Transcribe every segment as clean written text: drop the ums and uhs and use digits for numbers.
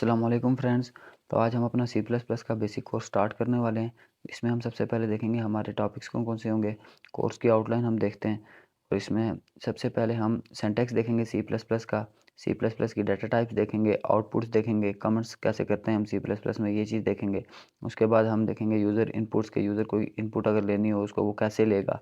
अस्सलाम वालेकुम फ्रेंड्स। तो आज हम अपना सी प्लस प्लस का बेसिक कोर्स स्टार्ट करने वाले हैं। इसमें हम सबसे पहले देखेंगे हमारे टॉपिक्स कौन कौन से होंगे। कोर्स की आउटलाइन हम देखते हैं। और इसमें सबसे पहले हम सिंटैक्स देखेंगे सी प्लस प्लस का। सी प्लस प्लस की डाटा टाइप्स देखेंगे, आउटपुट्स देखेंगे, कमेंट्स कैसे करते हैं हम सी प्लस प्लस में, ये चीज़ देखेंगे। उसके बाद हम देखेंगे यूज़र इनपुट्स के, यूज़र कोई इनपुट अगर लेनी हो उसको वो कैसे लेगा।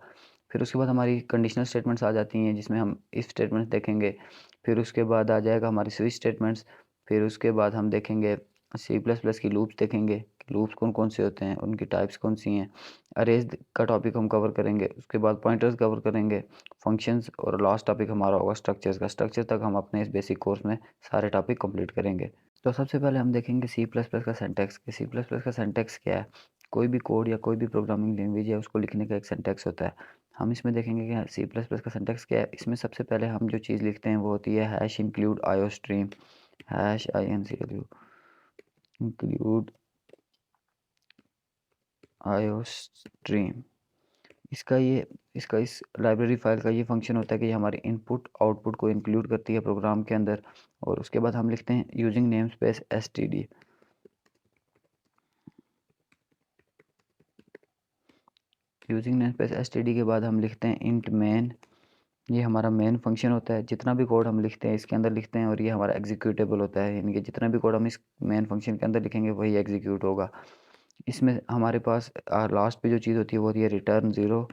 फिर उसके बाद हमारी कंडीशनल स्टेटमेंट्स आ जाती हैं जिसमें हम इफ स्टेटमेंट्स देखेंगे। फिर उसके बाद आ जाएगा हमारी स्विच स्टेटमेंट्स। फिर उसके बाद हम देखेंगे सी प्लस प्लस की लूप्स देखेंगे, लूप्स कौन कौन से होते हैं, उनकी टाइप्स कौन सी हैं। अरेज का टॉपिक हम कवर करेंगे, उसके बाद पॉइंटर्स कवर करेंगे, फंक्शंस, और लास्ट टॉपिक हमारा होगा स्ट्रक्चर्स का। स्ट्रक्चर तक हम अपने इस बेसिक कोर्स में सारे टॉपिक कंप्लीट करेंगे। तो सबसे पहले हम देखेंगे सी प्लस प्लस का सिंटैक्स। सी प्लस प्लस का सिंटैक्स क्या है। कोई भी कोड या कोई भी प्रोग्रामिंग लैंग्वेज है उसको लिखने का एक सिंटैक्स होता है। हम इसमें देखेंगे कि सी प्लस प्लस का सिंटैक्स क्या है। इसमें सबसे पहले हम जो चीज़ लिखते हैं वो होती है hash include IO stream, hash INCLUDE include IO stream. इसका इस लाइब्रेरी फाइल का ये फंक्शन होता है कि ये हमारे इनपुट आउटपुट को इंक्लूड करती है प्रोग्राम के अंदर। और उसके बाद हम लिखते हैं using name space std। Using name space std के बाद हम लिखते हैं इंट मेन। ये हमारा मेन फंक्शन होता है। जितना भी कोड हम लिखते हैं इसके अंदर लिखते हैं, और ये हमारा एग्जीक्यूटेबल होता है, यानी कि जितना भी कोड हम इस मेन फंक्शन के अंदर लिखेंगे वही एग्जीक्यूट होगा। इसमें हमारे पास लास्ट पे जो चीज़ होती है वो होती है रिटर्न ज़ीरो।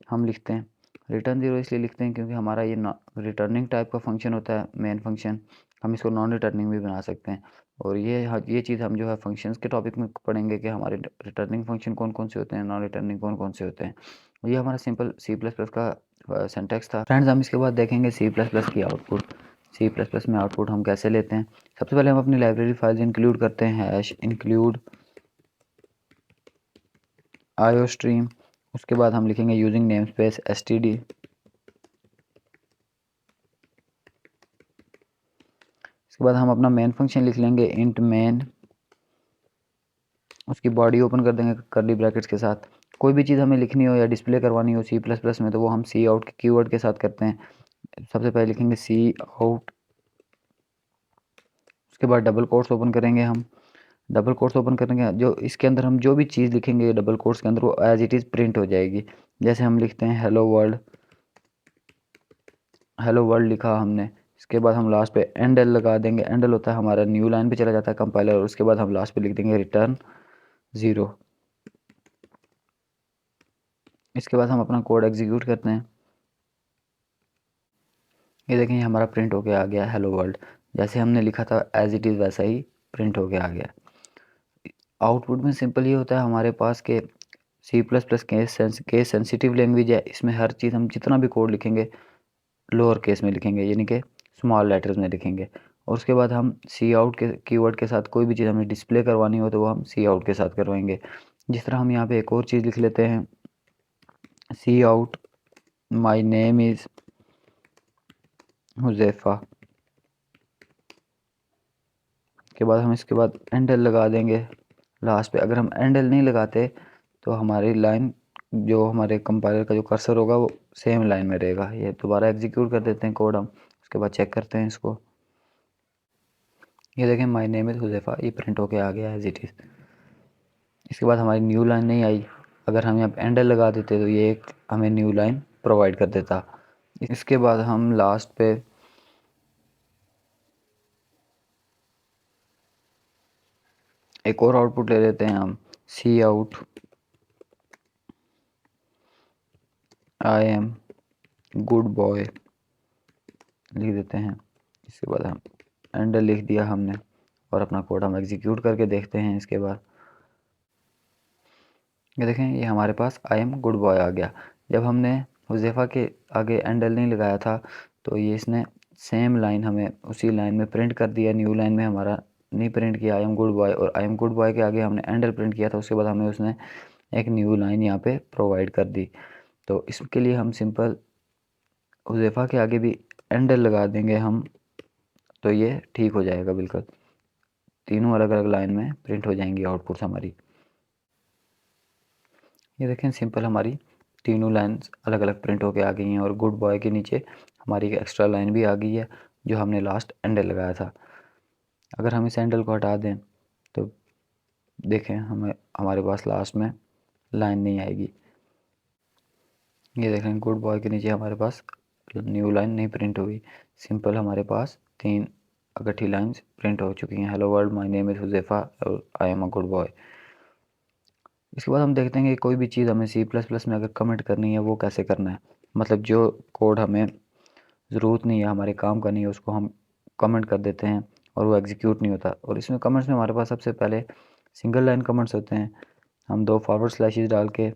हम लिखते हैं रिटर्न ज़ीरो, इसलिए लिखते हैं क्योंकि हमारा ये रिटर्निंग टाइप का फंक्शन होता है मेन फंक्शन। हम इसको नॉन रिटर्निंग भी बना सकते हैं। और ये चीज़ हम जो है फंक्शंस के टॉपिक में पढ़ेंगे कि हमारे रिटर्निंग फंक्शन कौन कौन से होते हैं, नॉन रिटर्निंग कौन कौन से होते हैं। ये हमारा सिंपल सी प्लस प्लस का सिंटैक्स था फ्रेंड्स। हम इसके बाद देखेंगे सी प्लस प्लस की आउटपुट। सी प्लस प्लस में आउटपुट हम कैसे लेते हैं। सबसे पहले हम अपनी लाइब्रेरी फाइल्स इंक्लूड करते हैं, हैश इंक्लूड आईओ स्ट्रीम। उसके बाद हम लिखेंगे यूजिंग नेम स्पेस std। इसके बाद हम अपना मेन फंक्शन लिख लेंगे इंट मेन। उसकी बॉडी ओपन कर देंगे कर्ली ब्रैकेट्स के साथ। कोई भी चीज़ हमें लिखनी हो या डिस्प्ले करवानी हो सी प्लस प्लस में तो वो हम सी आउट के कीवर्ड के साथ करते हैं। सबसे पहले लिखेंगे सी आउट, उसके बाद डबल कोट्स ओपन करेंगे हम। डबल कोट्स ओपन करेंगे, जो इसके अंदर हम जो भी चीज़ लिखेंगे डबल कोट्स के अंदर वो एज इट इज़ प्रिंट हो जाएगी। जैसे हम लिखते हैं हेलो वर्ल्ड, हेलो वर्ल्ड लिखा हमने। इसके बाद हम लास्ट पे एंड एल लगा देंगे। एंड एल होता है हमारा न्यू लाइन पे चला जाता है कंपाइलर, और उसके बाद हम लास्ट पे लिख देंगे रिटर्न ज़ीरो। इसके बाद हम अपना कोड एग्जीक्यूट करते हैं। ये देखें ये हमारा प्रिंट होके आ गया हेलो वर्ल्ड। जैसे हमने लिखा था एज इट इज़ वैसा ही प्रिंट होके आ गया। आउटपुट में सिंपल ये होता है हमारे पास के C plus plus case sensitive language है। इसमें हर चीज़ हम जितना भी कोड लिखेंगे लोअर केस में लिखेंगे, यानी कि स्मॉल लेटर्स में लिखेंगे। और उसके बाद हम सी आउट के कीवर्ड के साथ कोई भी चीज़ हमें डिस्प्ले करवानी हो तो वो हम सी आउट के साथ करवाएंगे। जिस तरह हम यहाँ पे एक और चीज़ लिख लेते हैं, cout my name is Huzaifa. के बाद हम इसके बाद एंडल लगा देंगे लास्ट पे। अगर हम एंडल नहीं लगाते तो हमारी लाइन, जो हमारे कंपाइलर का जो कर्सर होगा वो सेम लाइन में रहेगा। ये दोबारा एग्जीक्यूट कर देते हैं कोड हम, उसके बाद चेक करते हैं इसको। ये देखें माय नेम इज़ हुज़ैफ़ा, ये प्रिंट होके आ गया एज इट इज़। इसके बाद हमारी न्यू लाइन नहीं आई। अगर हम यहाँ पे एंडल लगा देते तो ये एक हमें न्यू लाइन प्रोवाइड कर देता। इसके बाद हम लास्ट पे एक और आउटपुट ले लेते हैं हम, सी out I am good boy लिख देते हैं। इसके बाद हम एंडल लिख दिया हमने, और अपना कोड हम एग्जीक्यूट करके देखते हैं। इसके बाद ये देखें ये हमारे पास आई एम गुड बॉय आ गया। जब हमने हुज़ैफ़ा के आगे एंडल नहीं लगाया था तो ये इसने सेम लाइन हमें उसी लाइन में प्रिंट कर दिया। न्यू लाइन में हमारा नहीं प्रिंट किया आई एम गुड बॉय, और आई एम गुड बॉय के आगे हमने एंडल प्रिंट किया था। उसके बाद हमें उसने एक न्यू लाइन यहाँ पे प्रोवाइड कर दी। तो इसके लिए हम सिंपल हुज़ैफ़ा के आगे भी एंडल लगा देंगे हम, तो ये ठीक हो जाएगा बिल्कुल। तीनों अलग अलग लाइन में प्रिंट हो जाएंगी आउटपुट्स हमारी। ये देखें सिंपल हमारी तीनों लाइन्स अलग अलग प्रिंट होके आ गई हैं, और गुड बॉय के नीचे हमारी एक एक्स्ट्रा लाइन भी आ गई है जो हमने लास्ट एंडल लगाया था। अगर हम इस हैंडल को हटा दें तो देखें हमें हमारे पास लास्ट में लाइन नहीं आएगी। ये देखें गुड बॉय के नीचे हमारे पास न्यू लाइन नहीं प्रिंट हुई, सिंपल हमारे पास 3 इकट्ठी लाइंस प्रिंट हो चुकी हैं। Hello world, my name is Huzaifa और I am a good boy. इसके बाद हम देखते हैं कि कोई भी चीज़ हमें सी प्लस प्लस में अगर कमेंट करनी है वो कैसे करना है। मतलब जो कोड हमें ज़रूरत नहीं है, हमारे काम का नहीं है, उसको हम कमेंट कर देते हैं और वो एग्जीक्यूट नहीं होता। और इसमें कमेंट्स में हमारे पास सबसे पहले सिंगल लाइन कमेंट्स होते हैं। हम 2 फॉरवर्ड स्लैशेस डाल के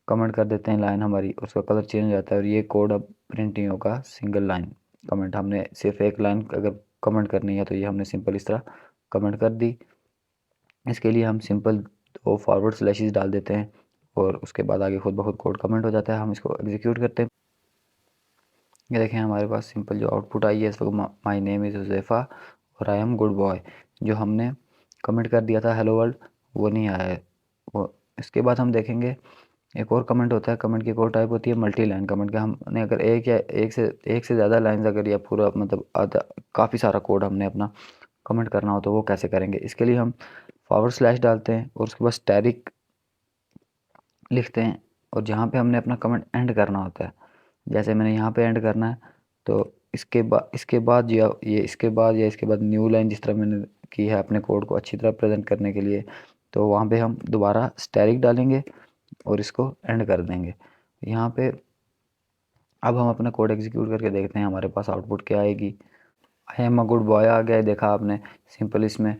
कमेंट कर देते हैं लाइन हमारी, उसका कलर चेंज हो जाता है और ये कोड अब प्रिंट नहीं होगा। सिंगल लाइन कमेंट, हमने सिर्फ एक लाइन अगर कमेंट करनी है तो ये हमने सिंपल इस तरह कमेंट कर दी। इसके लिए हम सिंपल 2 फॉरवर्ड स्लैशेस डाल देते हैं और उसके बाद आगे खुद ब खुद कोड कमेंट हो जाता है। हम इसको एग्जीक्यूट करते हैं। ये देखें हमारे पास सिंपल जो आउटपुट आई है इस वक्त, माई नेम इज़ हुज़ैफ़ा और आई एम गुड बॉय। जो हमने कमेंट कर दिया था हेलो वर्ल्ड, वो नहीं आया है। वो इसके बाद हम देखेंगे एक और कमेंट होता है। कमेंट की एक और टाइप होती है मल्टी लाइन कमेंट का। हमने अगर एक से ज़्यादा लाइन्स अगर या पूरा मतलब आधा काफ़ी सारा कोड हमने अपना कमेंट करना हो तो वो कैसे करेंगे। इसके लिए हम फॉरवर्ड स्लैश डालते हैं और उसके बाद स्टैटिक लिखते हैं और जहाँ पे हमने अपना कमेंट एंड करना होता है, जैसे मैंने यहाँ पे एंड करना है तो इसके बाद न्यू लाइन जिस तरह मैंने की है अपने कोड को अच्छी तरह प्रेजेंट करने के लिए, तो वहाँ पे हम दोबारा स्टैटिक डालेंगे और इसको एंड कर देंगे। यहाँ पे अब हम अपना कोड एग्जीक्यूट करके देखते हैं हमारे पास आउटपुट क्या आएगी। I am a good boy आ गया है, देखा आपने। सिंपल इसमें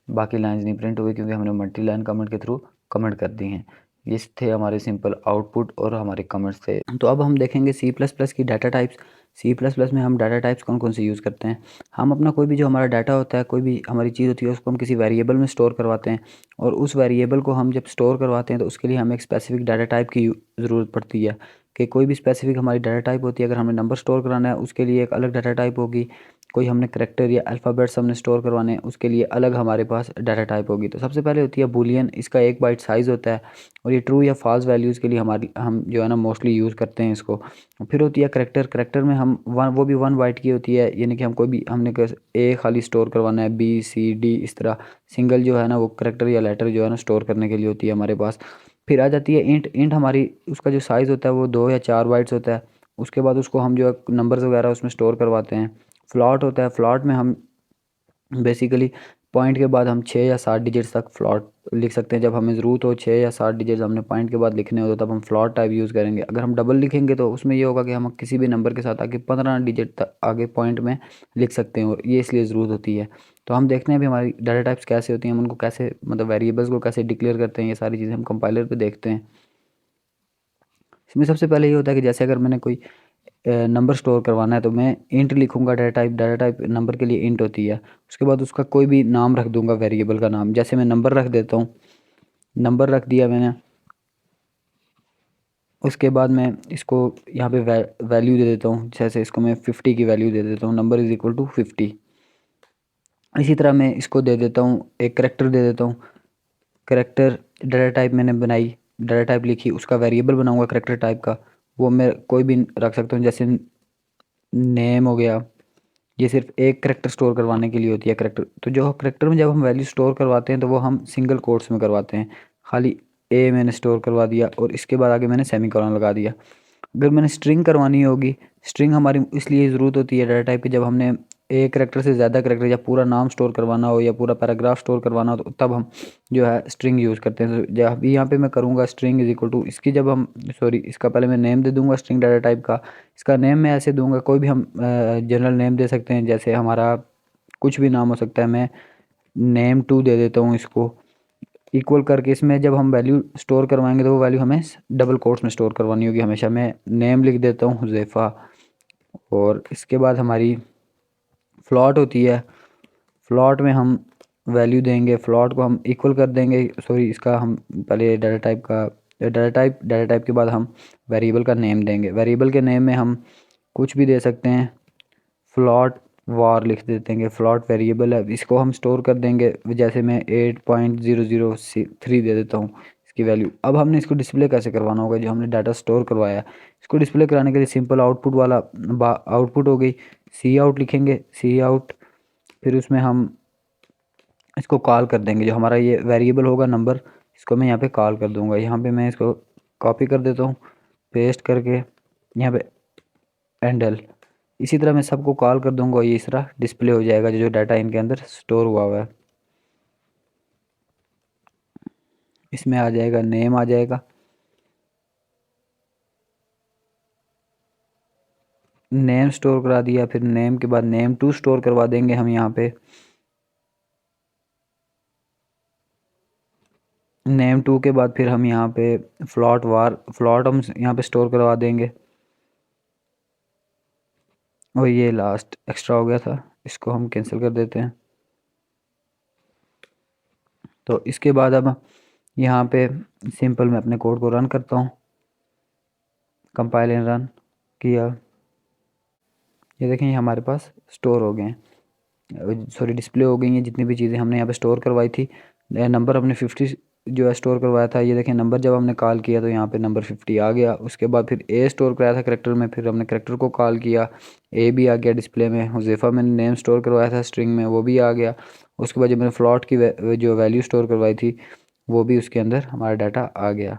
बाकी लाइंस नहीं प्रिंट हुई क्योंकि हमने मल्टी लाइन कमेंट के थ्रू कमेंट कर दी हैं। ये थे हमारे सिंपल आउटपुट और हमारे कमेंट्स थे। तो अब हम देखेंगे सी प्लस प्लस की data types. C plus plus में हम डाटा टाइप्स कौन कौन से यूज़ करते हैं। हम अपना कोई भी जो हमारा डाटा होता है, कोई भी हमारी चीज़ होती है, उसको हम किसी वेरिएबल में स्टोर करवाते हैं और उस वेरिएबल को हम जब स्टोर करवाते हैं तो उसके लिए हमें एक स्पेसिफिक डाटा टाइप की ज़रूरत पड़ती है कि कोई भी स्पेसिफिक हमारी डाटा टाइप होती है। अगर हमें नंबर स्टोर कराना है उसके लिए एक अलग डाटा टाइप होगी, कोई हमने करैक्टर या अल्फ़ाबेट्स हमने स्टोर करवाने हैं उसके लिए अलग हमारे पास डाटा टाइप होगी। तो सबसे पहले होती है बूलियन, इसका 1 बाइट साइज़ होता है और ये ट्रू या फॉल्स वैल्यूज़ के लिए हम जो है ना मोस्टली यूज़ करते हैं इसको। फिर होती है करैक्टर। करैक्टर में हम वो भी 1 बाइट की होती है, यानी कि हम कोई भी हमने ए खाली स्टोर करवाना है, बी सी डी इस तरह सिंगल जो है ना वो करैक्टर या लेटर जो है ना स्टोर करने के लिए होती है हमारे पास। फिर आ जाती है इंट। इंट हमारी उसका जो साइज़ होता है वो 2 या 4 बाइट्स होता है। उसके बाद उसको हम जो है नंबर्स वगैरह उसमें स्टोर करवाते हैं। फ्लॉट होता है। फ्लॉट में हम बेसिकली पॉइंट के बाद हम 6 या 7 डिजिट्स तक फ्लॉट लिख सकते हैं। जब हमें ज़रूरत हो 6 या 7 डिजिट्स हमने पॉइंट के बाद लिखने हो तो तब हम फ्लॉट टाइप यूज़ करेंगे। अगर हम डबल लिखेंगे तो उसमें ये होगा कि हम किसी भी नंबर के साथ आगे 15 डिजिट तक आगे पॉइंट में लिख सकते हैं और ये इसलिए ज़रूरत होती है। तो हम देखते हैं अभी हमारी डाटा टाइप्स कैसे होती हैं, हम उनको कैसे मतलब वेरिएबल्स को कैसे डिक्लेयर करते हैं, ये सारी चीज़ें हम कंपाइलर पे देखते हैं। इसमें सबसे पहले ये होता है कि जैसे अगर मैंने कोई नंबर स्टोर करवाना है तो मैं इंट लिखूंगा। डाटा टाइप नंबर के लिए इंट होती है। उसके बाद उसका कोई भी नाम रख दूंगा, वेरिएबल का नाम, जैसे मैं नंबर रख देता हूँ, नंबर रख दिया मैंने। उसके बाद मैं इसको यहाँ पे वैल्यू दे देता हूँ, जैसे इसको मैं 50 की वैल्यू दे देता हूँ, नंबर इज़ इक्वल टू 50। इसी तरह मैं इसको दे देता हूँ, एक करेक्टर दे देता हूँ। करेक्टर डाटा टाइप मैंने बनाई, डाटा टाइप लिखी, उसका वेरिएबल बनाऊंगा करेक्टर टाइप का, वो मैं कोई भी रख सकता हूँ, जैसे नेम हो गया। ये सिर्फ एक करेक्टर स्टोर करवाने के लिए होती है करेक्टर। तो जो करेक्टर में जब हम वैल्यू स्टोर करवाते हैं तो वो हम सिंगल कोट्स में करवाते हैं। खाली ए मैंने स्टोर करवा दिया और इसके बाद आगे मैंने सेमीकोलन लगा दिया। अगर मैंने स्ट्रिंग करवानी होगी, स्ट्रिंग हमारी इसलिए ज़रूरत होती है डाटा टाइप की, जब हमने एक करेक्टर से ज़्यादा करेक्टर या पूरा नाम स्टोर करवाना हो या पूरा पैराग्राफ स्टोर करवाना हो तो तब हम जो है स्ट्रिंग यूज़ करते हैं। तो जब यहाँ पे मैं करूँगा स्ट्रिंग इज इक्वल टू इसकी, जब हम सॉरी इसका पहले मैं नेम दे दूँगा स्ट्रिंग डाटा टाइप का। इसका नेम मैं ऐसे दूँगा, कोई भी हम जनरल नेम दे सकते हैं, जैसे हमारा कुछ भी नाम हो सकता है। मैं नेम 2 दे देता हूँ इसको, इक्वल करके इसमें जब हम वैल्यू स्टोर करवाएंगे तो वो वैल्यू हमें डबल कोट्स में स्टोर करवानी होगी हमेशा। मैं नेम लिख देता हूँ हुज़ैफ़ा और इसके बाद हमारी फ्लॉट होती है। फ्लॉट में हम वैल्यू देंगे, फ्लॉट को हम इक्वल कर देंगे, सॉरी इसका हम पहले डाटा टाइप के बाद हम वेरिएबल का नेम देंगे। वेरिएबल के नेम में हम कुछ भी दे सकते हैं, फ्लॉट वार लिख देते हैं। फ्लॉट वेरिएबल है, इसको हम स्टोर कर देंगे, जैसे मैं 8.003 दे देता हूँ इसकी वैल्यू। अब हमने इसको डिस्प्ले कैसे करवाना होगा, जो हमने डाटा स्टोर करवाया है इसको डिस्प्ले कराने के लिए सिंपल आउटपुट वाला आउटपुट हो गई, सी आउट लिखेंगे, सी आउट। फिर उसमें हम इसको कॉल कर देंगे। जो हमारा ये वेरिएबल होगा नंबर, इसको मैं यहाँ पे कॉल कर दूँगा। यहाँ पे मैं इसको कॉपी कर देता हूँ, पेस्ट करके यहाँ पे हैंडल। इसी तरह मैं सबको कॉल कर दूँगा, ये इस तरह डिस्प्ले हो जाएगा जो डाटा इनके अंदर स्टोर हुआ है। इसमें आ जाएगा नेम, आ जाएगा नेम स्टोर करा दिया। फिर नेम के बाद नेम टू स्टोर करवा देंगे हम यहाँ पे। नेम टू के बाद फिर हम यहाँ पे फ्लॉट हम यहाँ पे स्टोर करवा देंगे। और ये लास्ट एक्स्ट्रा हो गया था, इसको हम कैंसिल कर देते हैं। तो इसके बाद अब यहाँ पे सिंपल मैं अपने कोड को रन करता हूँ। कंपाइल एंड रन किया, ये देखें ये हमारे पास स्टोर हो गए हैं, सॉरी डिस्प्ले हो गई हैं जितनी भी चीज़ें हमने यहाँ पे स्टोर करवाई थी। नंबर हमने 50 जो है स्टोर करवाया था, ये देखें नंबर जब हमने कॉल किया तो यहाँ पे नंबर 50 आ गया। उसके बाद फिर ए स्टोर कराया था करेक्टर में, फिर हमने करेक्टर को कॉल किया, ए भी आ गया डिस्प्ले में। हुज़ैफ़ा मैंने नेम स्टोर करवाया था स्ट्रिंग में, वो भी आ गया। उसके बाद जब मैंने फ्लॉट की जो वैल्यू स्टोर करवाई थी वो भी उसके अंदर हमारा डाटा आ गया।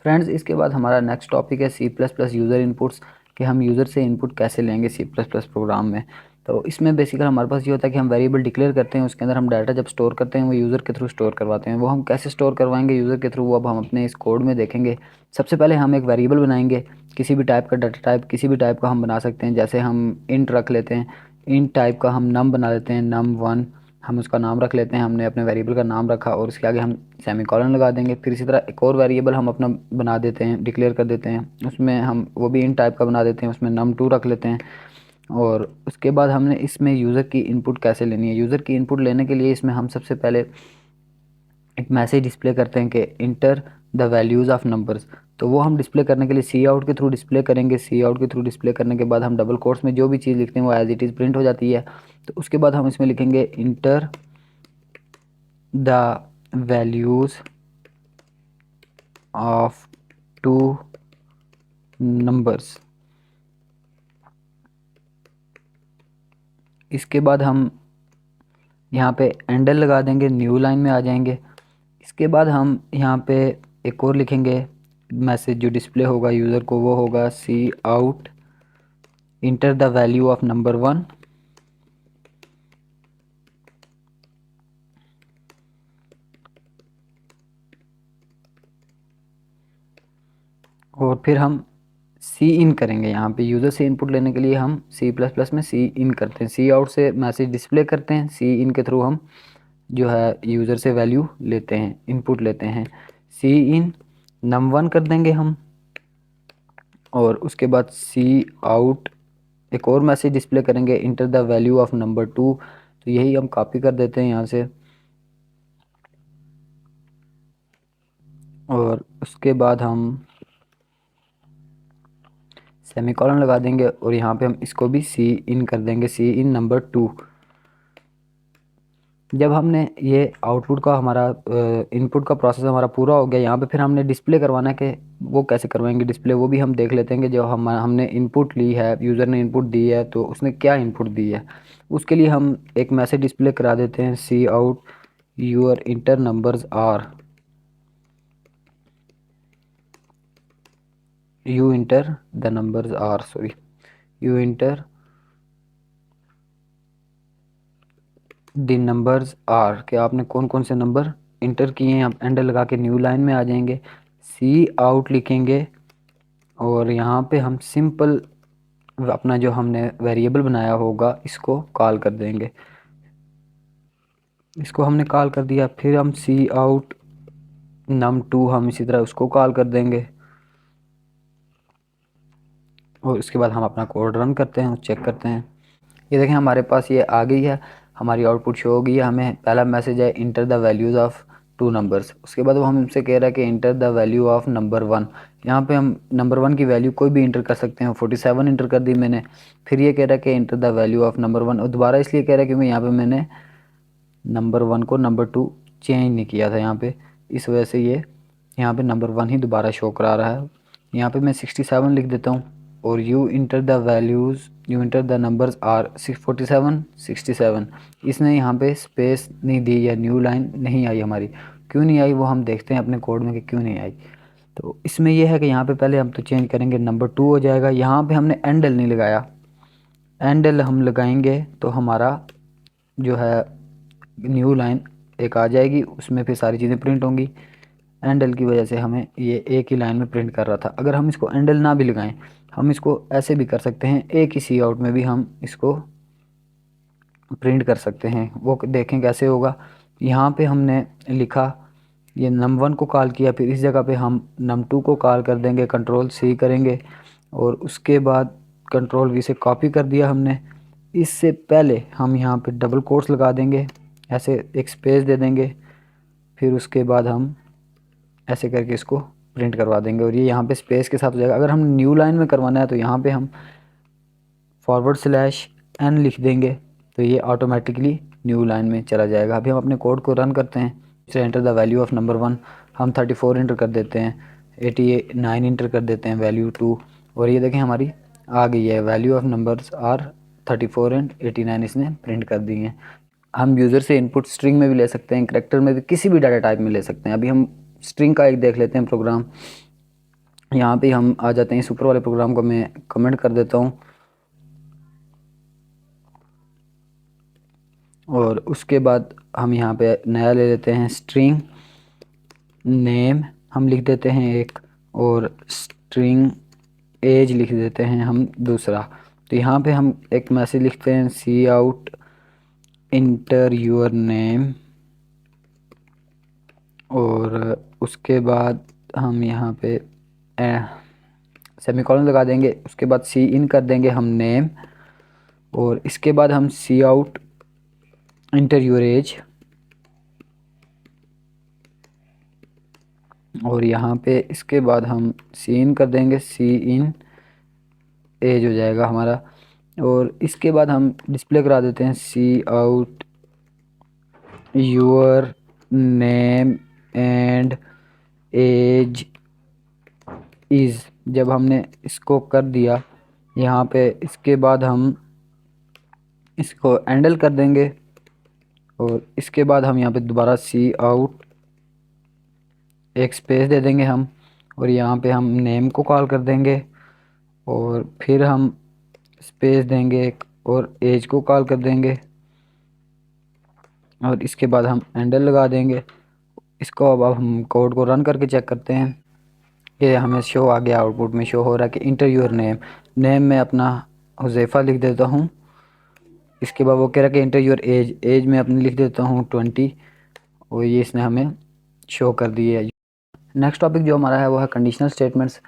फ्रेंड्स, इसके बाद हमारा नेक्स्ट टॉपिक है C plus plus user inputs, कि हम यूज़र से इनपुट कैसे लेंगे सी प्लस प्लस प्रोग्राम में। तो इसमें बेसिकली हमारे पास ये होता है कि हम वेरिएबल डिक्लेयर करते हैं, उसके अंदर हम डाटा जब स्टोर करते हैं वो यूज़र के थ्रू स्टोर करवाते हैं। वो हम कैसे स्टोर करवाएंगे यूज़र के थ्रू, वो अब हम अपने इस कोड में देखेंगे। सबसे पहले हम एक वेरिएबल बनाएंगे, किसी भी टाइप का डाटा टाइप किसी भी टाइप का हम बना सकते हैं। जैसे हम इंट रख लेते हैं, इंट टाइप का हम नम बना लेते हैं, num1 हम उसका नाम रख लेते हैं। हमने अपने वेरिएबल का नाम रखा और उसके आगे हम सेमीकोलन लगा देंगे। फिर इसी तरह एक और वेरिएबल हम अपना बना देते हैं, डिक्लेयर कर देते हैं, उसमें हम वो भी इन टाइप का बना देते हैं, उसमें num2 रख लेते हैं। और उसके बाद हमने इसमें यूज़र की इनपुट कैसे लेनी है। यूज़र की इनपुट लेने के लिए इसमें हम सबसे पहले एक मैसेज डिस्प्ले करते हैं कि inter the values of numbers. तो वो हम डिस्प्ले करने के लिए सी आउट के थ्रू डिस्प्ले करेंगे। सी आउट के थ्रू डिस्प्ले करने के बाद हम डबल कोट्स में जो भी चीज़ लिखते हैं वो एज इट इज़ प्रिंट हो जाती है। तो उसके बाद हम इसमें लिखेंगे inter the values of two numbers. इसके बाद हम यहाँ पे एंडल लगा देंगे, न्यू लाइन में आ जाएंगे। इसके बाद हम यहाँ पे एक और लिखेंगे मैसेज जो डिस्प्ले होगा यूज़र को, वो होगा cout enter the value of number 1। और फिर हम सी इन करेंगे। यहाँ पे यूज़र से इनपुट लेने के लिए हम सी प्लस प्लस में सी इन करते हैं, सी आउट से मैसेज डिस्प्ले करते हैं, सी इन के थ्रू हम जो है यूज़र से वैल्यू लेते हैं, इनपुट लेते हैं। सी इन num1 कर देंगे हम, और उसके बाद सी आउट एक और मैसेज डिस्प्ले करेंगे inter the value of number 2। तो यही हम कॉपी कर देते हैं यहाँ से, और उसके बाद हम सेमीकोलन लगा देंगे और यहाँ पे हम इसको भी सी इन कर देंगे, सी इन नंबर 2। जब हमने ये आउटपुट का हमारा इनपुट का प्रोसेस हमारा पूरा हो गया, यहाँ पे फिर हमने डिस्प्ले करवाना है कि वो कैसे करवाएंगे डिस्प्ले, वो भी हम देख लेते हैं कि जो हमने इनपुट ली है, यूज़र ने इनपुट दी है तो उसने क्या इनपुट दी है। उसके लिए हम एक मैसेज डिस्प्ले करा देते हैं cout your enter numbers are, you enter the numbers are, sorry you enter the numbers are, कि आपने कौन कौन से नंबर इंटर किए हैं। आप एंडर लगा के न्यू लाइन में आ जाएंगे, सी आउट लिखेंगे और यहाँ पे हम सिंपल अपना जो हमने वेरिएबल बनाया होगा इसको कॉल कर देंगे। इसको हमने कॉल कर दिया, फिर हम सी आउट num2 हम इसी तरह उसको कॉल कर देंगे, और उसके बाद हम अपना कोड रन करते हैं और चेक करते हैं। ये देखें हमारे पास ये आ गई है, हमारी आउटपुट शो हो गई है। हमें पहला मैसेज है inter the values of 2 numbers. उसके बाद वो हमसे कह रहा है कि inter the value of number 1। यहाँ पे हम नंबर 1 की वैल्यू कोई भी इंटर कर सकते हैं, 47 इंटर कर दी मैंने। फिर ये कह रहा है कि inter the value of number 1, और दोबारा इसलिए कह रहा है क्योंकि यहाँ पे मैंने नंबर 1 को नंबर 2 चेंज नहीं किया था यहाँ पे, इस वजह से ये यहाँ पे नंबर 1 ही दोबारा शो करा रहा है। यहाँ पे मैं 67 लिख देता हूँ और you enter the values, you enter the numbers are 647 67। इसने यहाँ पे स्पेस नहीं दी या न्यू लाइन नहीं आई हमारी। क्यों नहीं आई वो हम देखते हैं अपने कोड में कि क्यों नहीं आई। तो इसमें यह है कि यहाँ पे पहले हम तो चेंज करेंगे, नंबर 2 हो जाएगा। यहाँ पे हमने एंडल नहीं लगाया, एंडल हम लगाएंगे तो हमारा जो है न्यू लाइन एक आ जाएगी, उसमें फिर सारी चीज़ें प्रिंट होंगी। एंडल की वजह से हमें ये एक ही लाइन में प्रिंट कर रहा था। अगर हम इसको एंडल ना भी लगाएं, हम इसको ऐसे भी कर सकते हैं, एक ही सी आउट में भी हम इसको प्रिंट कर सकते हैं। वो देखें कैसे होगा। यहाँ पे हमने लिखा, ये num1 को कॉल किया, फिर इस जगह पे हम num2 को कॉल कर देंगे, कंट्रोल सी करेंगे और उसके बाद कंट्रोल वी से कॉपी कर दिया हमने। इससे पहले हम यहाँ पे डबल कोट्स लगा देंगे, ऐसे एक स्पेस दे देंगे, फिर उसके बाद हम ऐसे करके इसको प्रिंट करवा देंगे और ये यहाँ पे स्पेस के साथ हो जाएगा। अगर हम न्यू लाइन में करवाना है तो यहाँ पे हम /n लिख देंगे, तो ये ऑटोमेटिकली न्यू लाइन में चला जाएगा। अभी हम अपने कोड को रन करते हैं। इसे enter the value of number 1 हम 34 इंटर कर देते हैं, 89 इंटर कर देते हैं वैल्यू 2, और ये देखें हमारी आ गई है। Value of numbers are 34 and 89 इसने प्रिंट कर दी हैं। हम यूज़र से इनपुट स्ट्रिंग में भी ले सकते हैं, करैक्टर में भी, किसी भी डाटा टाइप में ले सकते हैं। अभी हम स्ट्रिंग का एक देख लेते हैं प्रोग्राम। यहाँ पे हम आ जाते हैं, इस ऊपर वाले प्रोग्राम को मैं कमेंट कर देता हूँ और उसके बाद हम यहाँ पे नया ले लेते हैं स्ट्रिंग नेम हम लिख देते हैं एक, और स्ट्रिंग एज लिख देते हैं हम दूसरा। तो यहाँ पे हम एक मैसेज लिखते हैं, cout inter your name, और उसके बाद हम यहाँ पे सेमीकोलन लगा देंगे। उसके बाद सी इन कर देंगे हम नेम, और इसके बाद हम सी आउट इंटर योर एज, और यहाँ पे इसके बाद हम सी इन कर देंगे, सी इन एज हो जाएगा हमारा। और इसके बाद हम डिस्प्ले करा देते हैं, cout your name and age is. जब हमने इसको कर दिया यहाँ पे, इसके बाद हम इसको हैंडल कर देंगे, और इसके बाद हम यहाँ पे दोबारा सी आउट एक स्पेस दे देंगे हम, और यहाँ पे हम नेम को कॉल कर देंगे, और फिर हम स्पेस देंगे एक, और एज को कॉल कर देंगे, और इसके बाद हम हैंडल लगा देंगे इसको। अब हम कोड को रन करके चेक करते हैं। ये हमें शो आ गया, आउटपुट में शो हो रहा है कि इंटर योर नेम। नेम में अपना हुज़ैफ़ा लिख देता हूँ। इसके बाद वो कह रहा है कि इंटर योर एज, एज में अपनी लिख देता हूँ 20, और ये इसने हमें शो कर दी है। नेक्स्ट टॉपिक जो हमारा है वो है conditional statements,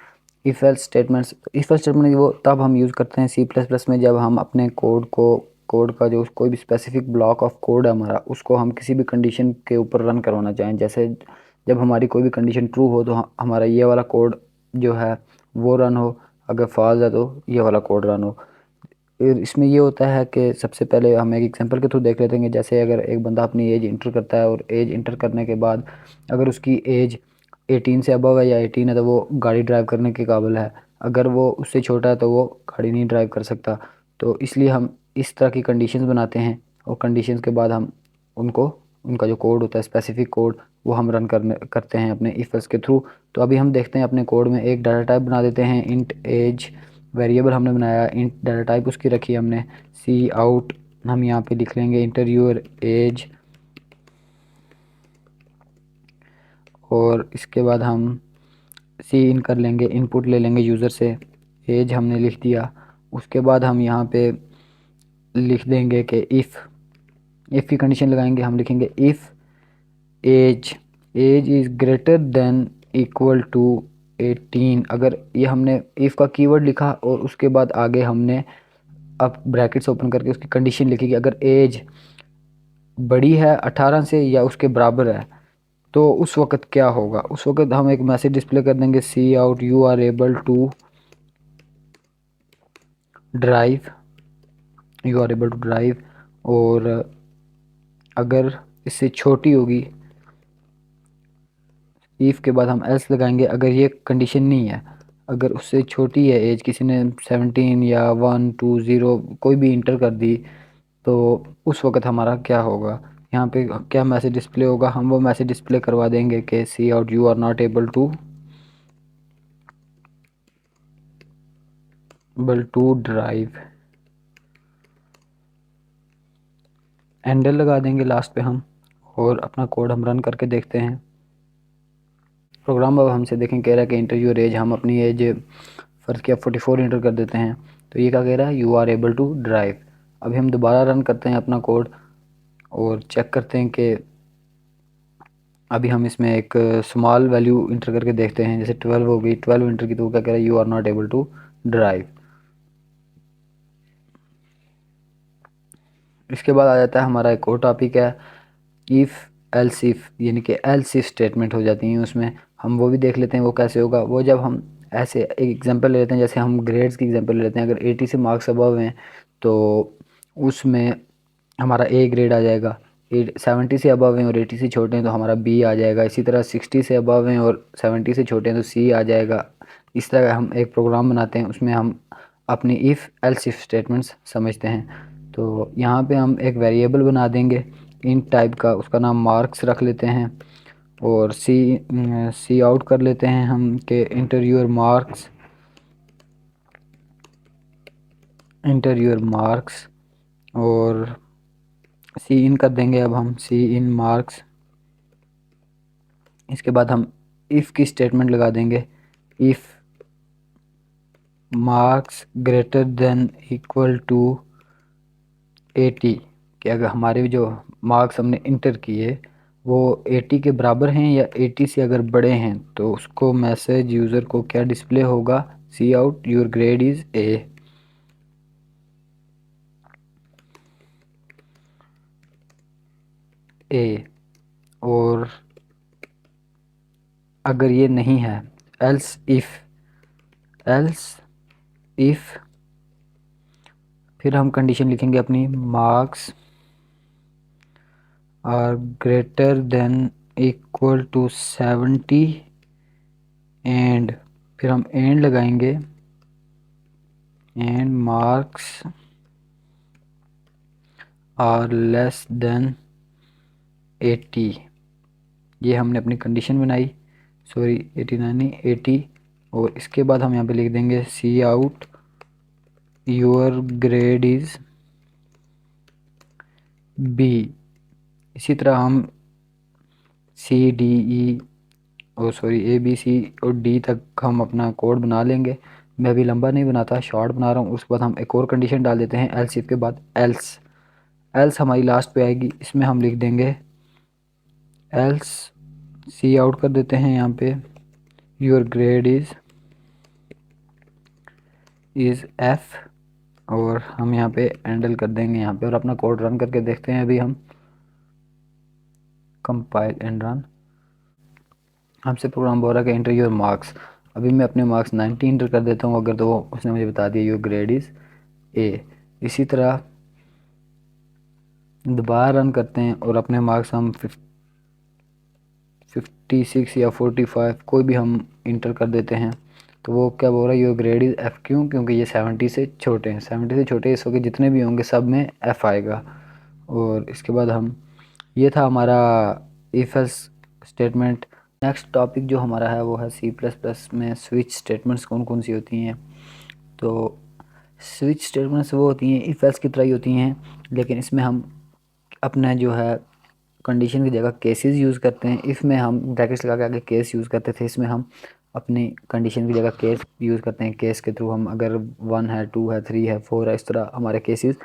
if else statements. If else statement वो तब हम यूज़ करते हैं C++ में, जब हम अपने कोड का जो कोई भी स्पेसिफिक ब्लॉक ऑफ कोड है हमारा, उसको हम किसी भी कंडीशन के ऊपर रन करवाना चाहें। जैसे जब हमारी कोई भी कंडीशन ट्रू हो तो हमारा ये वाला कोड जो है वो रन हो, अगर फॉल्स है तो ये वाला कोड रन हो। इसमें ये होता है कि सबसे पहले हम एक एग्जांपल के थ्रू देख लेते हैं कि जैसे अगर एक बंदा अपनी एज इंटर करता है, और एज इंटर करने के बाद अगर उसकी एज 18 से अबव है या 18 है तो वो गाड़ी ड्राइव करने के काबिल है। अगर वो उससे छोटा है तो वो गाड़ी नहीं ड्राइव कर सकता। तो इसलिए हम इस तरह की कंडीशंस बनाते हैं, और कंडीशंस के बाद हम उनको, उनका जो कोड होता है स्पेसिफिक कोड, वो हम रन करते हैं अपने इफ एल्स के थ्रू। तो अभी हम देखते हैं अपने कोड में एक डाटा टाइप बना देते हैं, इंट एज वेरिएबल हमने बनाया, इंट डाटा टाइप उसकी रखी हमने। सी आउट हम यहाँ पे लिख लेंगे इंटर योर एज, और इसके बाद हम सी इन कर लेंगे, इनपुट ले लेंगे यूज़र से, एज हमने लिख दिया। उसके बाद हम यहाँ पे लिख देंगे कि इफ़ की कंडीशन लगाएंगे, हम लिखेंगे if age is greater than equal to 18। अगर ये हमने इफ़ का कीवर्ड लिखा और उसके बाद आगे हमने अब ब्रैकेट्स ओपन करके उसकी कंडीशन लिखी कि अगर एज बड़ी है 18 से या उसके बराबर है तो उस वक़्त क्या होगा। उस वक़्त हम एक मैसेज डिस्प्ले कर देंगे, cout you are able to drive, you are able to drive. और अगर इससे छोटी होगी, इफ़ के बाद हम एल्स लगाएंगे अगर ये कंडीशन नहीं है। अगर उससे छोटी है एज, किसी ने 17 या 1 2 0 कोई भी इंटर कर दी, तो उस वक्त हमारा क्या होगा, यहाँ पे क्या मैसेज डिस्प्ले होगा, हम वो मैसेज डिस्प्ले करवा देंगे कि cout you are not able to drive. Endl लगा देंगे लास्ट पे हम, और अपना कोड हम रन करके देखते हैं। प्रोग्राम अब हमसे देखें कह रहा है कि इंटर योर एज, हम अपनी एज फ़र्ज़ किया 44 इंटर कर देते हैं, तो ये क्या कह रहा है, you are able to drive. अभी हम दोबारा रन करते हैं अपना कोड और चेक करते हैं कि अभी हम इसमें एक स्मॉल वैल्यू इंटर करके देखते हैं, जैसे 12 हो गई, 12 इंटर की, तो क्या कह रहा है, you are not able to drive. इसके बाद आ जाता है हमारा एक और टॉपिक है इफ़ एल्स इफ़, यानी कि एल्स इफ स्टेटमेंट हो जाती हैं उसमें, हम वो भी देख लेते हैं वो कैसे होगा। वो जब हम ऐसे एक एग्जांपल ले लेते हैं, जैसे हम ग्रेड्स की एग्जांपल ले लेते हैं, अगर 80 से मार्क्स अबव हैं तो उसमें हमारा ए ग्रेड आ जाएगा। 70 से अबव हैं और 80 से छोटे हैं तो हमारा बी आ जाएगा। इसी तरह 60 से अबव हैं और 70 से छोटे हैं तो सी आ जाएगा। इस तरह हम एक प्रोग्राम बनाते हैं, उसमें हम अपनी इफ़ एल्स इफ स्टेटमेंट्स समझते हैं। तो यहाँ पे हम एक वेरिएबल बना देंगे इन टाइप का, उसका नाम मार्क्स रख लेते हैं, और सी आउट कर लेते हैं हम कि inter your marks, inter your marks, और सी इन कर देंगे अब हम सी इन मार्क्स। इसके बाद हम इफ़ की स्टेटमेंट लगा देंगे, if marks greater than equal to 80, कि अगर हमारे जो मार्क्स हमने इंटर किए वो 80 के बराबर हैं या 80 से अगर बड़े हैं, तो उसको मैसेज यूज़र को क्या डिस्प्ले होगा, cout your grade is A. और अगर ये नहीं है, एल्स इफ़ फिर हम कंडीशन लिखेंगे अपनी, marks are greater than equal to 70 and, फिर हम एंड लगाएंगे, and marks are less than 80। ये हमने अपनी कंडीशन बनाई, सॉरी 89 नहीं 80। और इसके बाद हम यहाँ पे लिख देंगे cout your grade is B. इसी तरह हम सी डी ई और सॉरी ए बी सी और डी तक हम अपना कोड बना लेंगे। मैं अभी लंबा नहीं बनाता, शॉर्ट बना रहा हूँ। उसके बाद हम एक और कंडीशन डाल देते हैं एल्स इफ के बाद, एल्स एल्स हमारी लास्ट पे आएगी, इसमें हम लिख देंगे एल्स सी आउट कर देते हैं यहाँ पे, योर ग्रेड इज़ एफ, और हम यहाँ पे एंडल कर देंगे यहाँ पे, और अपना कोड रन करके देखते हैं। अभी हम कंपाइल एंड रन, हमसे प्रोग्राम बोल रहा है कि एंटर योर मार्क्स। अभी मैं अपने मार्क्स 90 इंटर कर देता हूँ अगर, तो उसने मुझे बता दिया योर ग्रेड इज़ ए। इसी तरह दोबारा रन करते हैं और अपने मार्क्स हम 56 या 45 कोई भी हम इंटर कर देते हैं, तो वो क्या बोल रहा है, योर ग्रेड इज़ एफ़। क्यों, क्योंकि ये 70 से छोटे हैं, 70 से छोटे इस वक्त जितने भी होंगे सब में एफ़ आएगा। और इसके बाद हम, ये था हमारा if else statement. Next topic जो हमारा है वो है सी प्लस प्लस में स्विच स्टेटमेंट्स कौन कौन सी होती हैं। तो स्विच स्टेटमेंट्स वो होती हैं इफ एल्स की तरह ही होती हैं, लेकिन इसमें हम अपना जो है कंडीशन की जगह केसेस यूज़ करते हैं। इफ़ में हम ब्रैकेट्स लगा के आगे केस यूज़ करते थे, इसमें हम अपनी कंडीशन की जगह केस यूज़ करते हैं। केस के थ्रू हम अगर 1 है 2 है 3 है 4 है, इस तरह हमारे केसेस